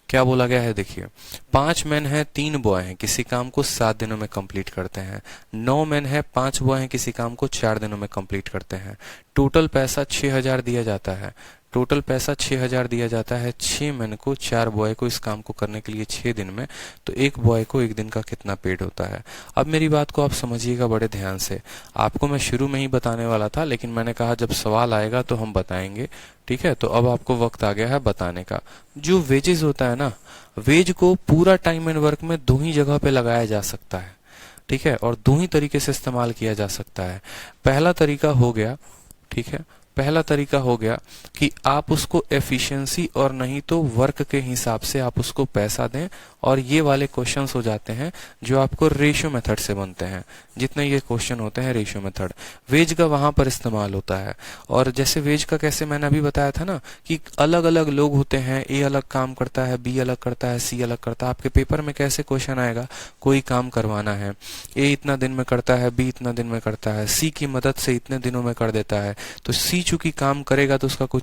क्या बोला गया है? देखिए, 5 मैन है, 3 बॉय हैं, किसी काम को 7 दिनों में कंप्लीट करते हैं। 9 मैन है, 5 बॉय हैं, किसी काम को 4 दिनों में कंप्लीट करते हैं। टोटल पैसा 6000 दिया जाता है। टोटल पैसा 6,000 दिया जाता है 6 मैन को, 4 बॉय को इस काम को करने के लिए 6 दिन में, तो एक बॉय को एक दिन का कितना पेड होता है। अब मेरी बात को आप समझिएगा बड़े ध्यान से। आपको मैं शुरू में ही बताने वाला था, लेकिन मैंने कहा जब सवाल आएगा तो हम बताएंगे, ठीक है। तो अब आपको वक्त आ गया है बताने का। जो वेजेस होता है ना, वेज को पूरा टाइम एंड वर्क में दो ही जगह पे लगाया जा सकता है, ठीक है, और दो ही तरीके से इस्तेमाल किया जा सकता है। पहला तरीका हो गया, ठीक है, पहला तरीका हो गया कि आप उसको एफिशिएंसी और नहीं तो वर्क के हिसाब से आप उसको पैसा दें, और ये वाले क्वेश्चंस हो जाते हैं जो आपको रेशियो मेथड से बनते हैं। जितने ये क्वेश्चन होते हैं रेशियो मेथड, वेज का वहां पर इस्तेमाल होता है। और जैसे वेज का कैसे मैंने अभी बताया था ना कि अलग अलग लोग होते हैं, ए अलग काम करता है, बी अलग करता है, सी अलग करता है। आपके पेपर में कैसे क्वेश्चन आएगा, कोई काम करवाना है, ए इतना दिन में करता है, बी इतना दिन में करता है, सी की मदद से इतने दिनों में कर देता है, तो सी चूंकि काम करेगा तो उसका कुछ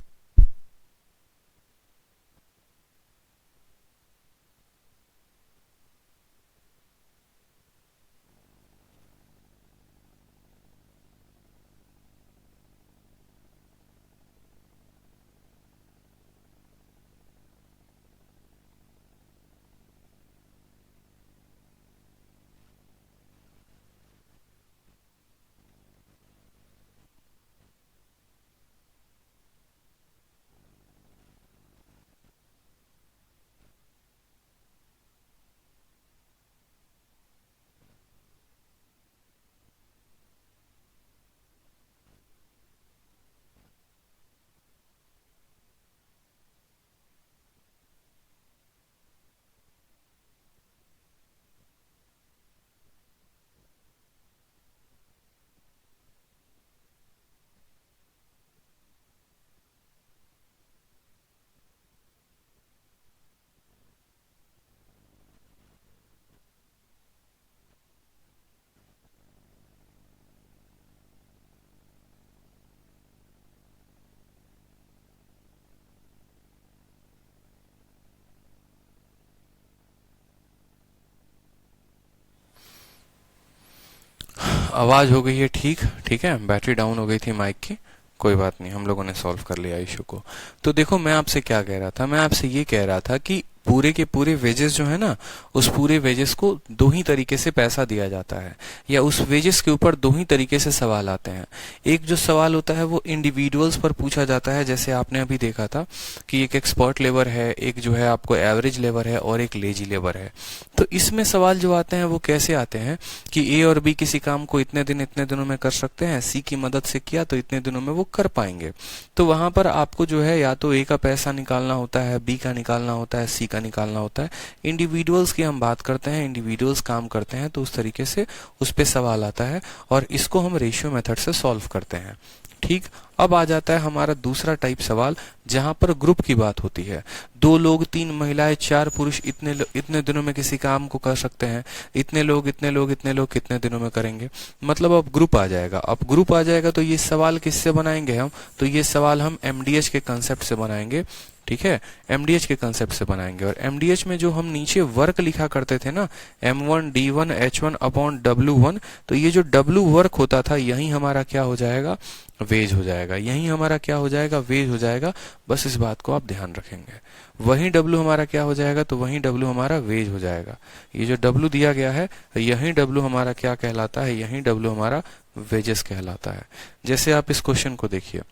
आवाज हो गई है ठीक, ठीक है। बैटरी डाउन हो गई थी माइक की, कोई बात नहीं, हम लोगों ने सॉल्व कर लिया इशू को। तो देखो मैं आपसे क्या कह रहा था, मैं आपसे ये कह रहा था कि पूरे के पूरे वेजेस जो है ना, उस पूरे वेजेस को दो ही तरीके से पैसा दिया जाता है, या उस वेजेस के ऊपर दो ही तरीके से सवाल आते हैं। एक जो सवाल होता है वो इंडिविजुअल्स पर पूछा जाता है, जैसे आपने अभी देखा था कि एक एक्सपर्ट लेबर है, एक जो है आपको एवरेज लेबर है, और एक लेजी लेबर है। तो इसमें सवाल जो आते हैं वो कैसे आते हैं कि ए और बी किसी काम को इतने दिनों में कर सकते हैं, सी की मदद से किया तो इतने दिनों में वो कर पाएंगे। तो वहां पर आपको जो है या तो ए का पैसा निकालना होता है, बी का निकालना होता है, सी का निकालना होता है। इंडिविजुअल्स की हम बात करते हैं, इंडिविजुअल्स काम करते हैं, तो उस तरीके से उस पे सवाल आता है, और इसको हम रेशियो मेथड से सॉल्व करते हैं, ठीक। अब आ जाता है हमारा दूसरा टाइप सवाल, जहां पर ग्रुप की बात होती है। 2 लोग, 3 महिलाएं, 4 पुरुष इतने दिनों में किसी काम को कर सकते हैं, इतने लोग कितने दिनों में करेंगे, मतलब अब ग्रुप आ जाएगा। अब ग्रुप आ जाएगा तो ये सवाल किससे बनाएंगे हम, तो ये सवाल हम एमडीएच के कंसेप्ट से बनाएंगे, ठीक है, एमडीएच के कंसेप्ट से बनाएंगे। और एमडीएच में जो हम नीचे वर्क लिखा करते थे ना, M1 D1 H1 upon W1, तो ये जो W वर्क होता था यही हमारा क्या हो जाएगा, वेज हो जाएगा, यही हमारा क्या हो जाएगा, वेज हो जाएगा। बस इस बात को आप ध्यान रखेंगे, वही W हमारा क्या हो जाएगा, तो वही W हमारा वेज हो जाएगा। ये जो W दिया गया है यही W हमारा क्या कहलाता है, यही W हमारा वेजेस कहलाता है। जैसे आप इस क्वेश्चन को देखिए,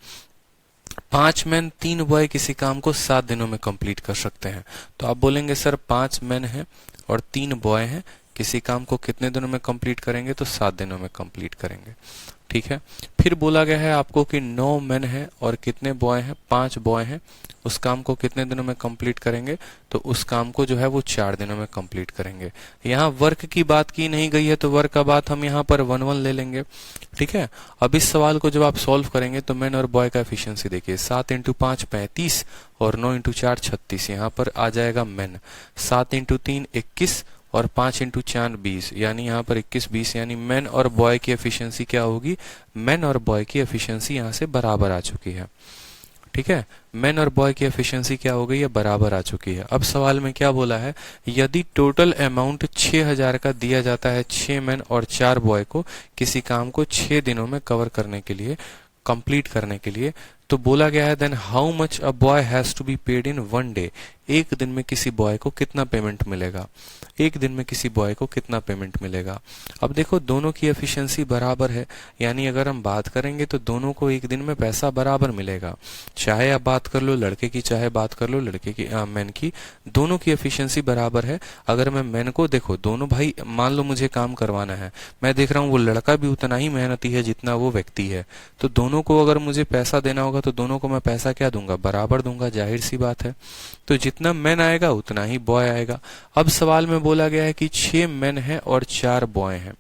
5 मैन 3 बॉय किसी काम को 7 दिनों में कंप्लीट कर सकते हैं। तो आप बोलेंगे सर 5 मैन हैं और 3 बॉय हैं, किसी काम को कितने दिनों में कंप्लीट करेंगे, तो 7 दिनों में कंप्लीट करेंगे, ठीक है। फिर बोला गया है आपको कि 9 मैन हैं और कितने बॉय हैं, 5 बॉय हैं, उस काम को कितने दिनों में कंप्लीट करेंगे, तो उस काम को जो है वो 4 दिनों में कंप्लीट करेंगे। यहाँ वर्क की बात की नहीं गई है, तो वर्क का बात हम यहाँ पर 1-1 ले लेंगे, ठीक है। अब इस सवाल को जब आप सॉल्व करेंगे तो मैन और बॉय का एफिशिएंसी देखिए, 7 × 5 35 और 9 × 4 36, यहाँ पर आ जाएगा मैन, 7 × 3 21 और 5 × 4 20, यानी यहाँ पर 21-20, यानी मैन और बॉय की एफिशिएंसी क्या होगी, मैन और बॉय की एफिशिएंसी यहाँ से बराबर आ चुकी है, ठीक है। मैन और बॉय की एफिशिएंसी क्या हो गई है, बराबर आ चुकी है। अब सवाल में क्या बोला है, यदि टोटल अमाउंट 6000 का दिया जाता है 6 मैन और 4 बॉय को किसी काम को 6 दिनों में कवर करने के लिए, कंप्लीट करने के लिए, तो बोला गया है then how much a boy has to be paid in one day, एक दिन में किसी बॉय को कितना पेमेंट मिलेगा, एक दिन में किसी बॉय को कितना पेमेंट मिलेगा। अब देखो दोनों की एफिशिएंसी बराबर है, यानी अगर हम बात करेंगे तो दोनों को एक दिन में पैसा बराबर मिलेगा, चाहे आप बात कर लो लड़के की चाहे बात कर लो लड़के की मैन की, दोनों की एफिशिएंसी बराबर है। अगर मैं मैन को देखो, दोनों भाई मान लो मुझे काम करवाना है, मैं देख रहा हूँ वो लड़का भी उतना ही मेहनती है जितना वो व्यक्ति है, तो दोनों को अगर मुझे पैसा देना होगा तो दोनों को मैं पैसा क्या दूंगा, बराबर दूंगा, जाहिर सी बात है। तो जितना मैन आएगा उतना ही बॉय आएगा। अब सवाल में बोला गया है कि 6 मैन हैं और 4 बॉय हैं,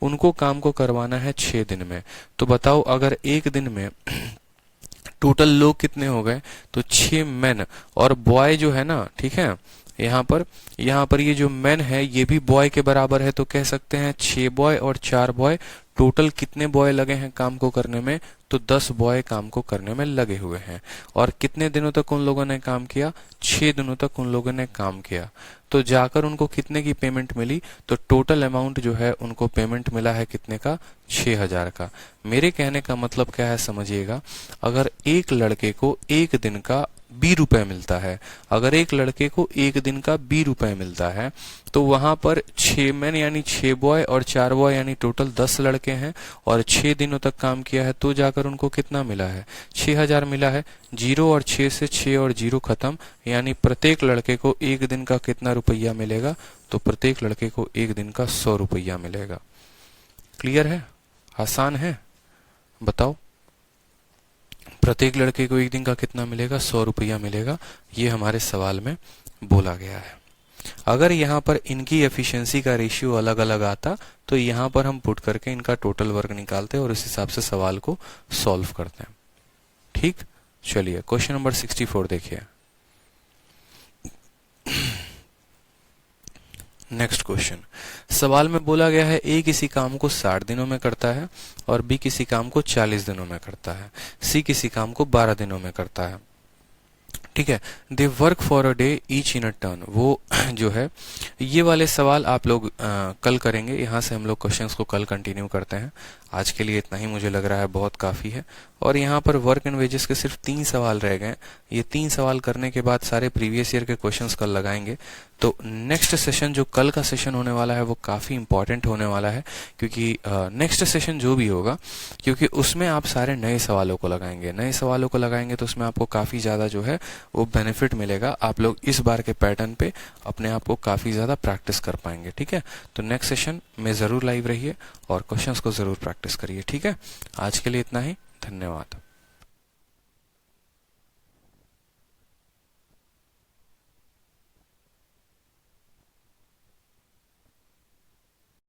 उनको काम को करवाना है 6 दिन में। तो बताओ अगर एक दिन में टोटल लोग कितने हो गए, तो 6 मैन और बॉय जो है ना, ठीक है, यहाँ पर ये जो मैन है ये भी बॉय के बराबर है, तो कह सकते हैं 6 बॉय और 4 बॉय, टोटल कितने बॉय लगे हैं काम को करने में, तो 10 बॉय काम को करने में लगे हुए हैं। और कितने दिनों तक उन लोगों ने काम किया, 6 दिनों तक उन लोगों ने काम किया। तो जाकर उनको कितने की पेमेंट मिली, तो टोटल अमाउंट जो है उनको पेमेंट मिला है कितने का, 6000 का। मेरे कहने का मतलब क्या है समझिएगा, अगर एक लड़के को एक दिन का 20 रुपए मिलता है, अगर एक लड़के को एक दिन का 20 रुपए मिलता है, तो वहां पर 6 मैन यानी 6 बॉय और 4 बॉय यानी टोटल 10 लड़के हैं और 6 दिनों तक काम किया है, तो जाकर उनको कितना मिला है, 6000 मिला है। 0 और 6 से 6 और 0 खत्म, यानी प्रत्येक लड़के को एक दिन का कितना रुपया मिलेगा, तो प्रत्येक लड़के को एक दिन का 100 रुपया मिलेगा। क्लियर है, आसान है, बताओ प्रत्येक लड़के को एक दिन का कितना मिलेगा, 100 रुपया मिलेगा। ये हमारे सवाल में बोला गया है। अगर यहाँ पर इनकी एफिशिएंसी का रेशियो अलग अलग आता तो यहाँ पर हम पुट करके इनका टोटल वर्क निकालते और उस हिसाब से सवाल को सॉल्व करते हैं। ठीक, चलिए क्वेश्चन नंबर 64 देखिए। नेक्स्ट क्वेश्चन, सवाल में बोला गया है ए किसी काम को 60 दिनों में करता है और बी किसी काम को 40 दिनों में करता है, सी किसी काम को 12 दिनों में करता है। ठीक है, they work for a day each in a turn. वो जो है ये वाले सवाल आप लोग कल करेंगे, यहाँ से हम लोग क्वेश्चंस को कल कंटिन्यू करते हैं। आज के लिए इतना ही मुझे लग रहा है बहुत काफी है। और यहाँ पर वर्क एंड वेजेस के सिर्फ 3 सवाल रह गए। ये 3 सवाल करने के बाद सारे प्रीवियस ईयर के क्वेश्चंस कल लगाएंगे। तो नेक्स्ट सेशन जो कल का सेशन होने वाला है वो काफी इंपॉर्टेंट होने वाला है, क्योंकि नेक्स्ट सेशन जो भी होगा, क्योंकि उसमें आप सारे नए सवालों को लगाएंगे। नए सवालों को लगाएंगे तो उसमें आपको काफी ज्यादा जो है वो बेनिफिट मिलेगा। आप लोग इस बार के पैटर्न पे अपने आप को काफी ज्यादा प्रैक्टिस कर पाएंगे। ठीक है, तो नेक्स्ट सेशन में जरूर लाइव रहिए और क्वेश्चंस को जरूर प्रैक्टिस करिए। ठीक है, आज के लिए इतना ही, धन्यवाद।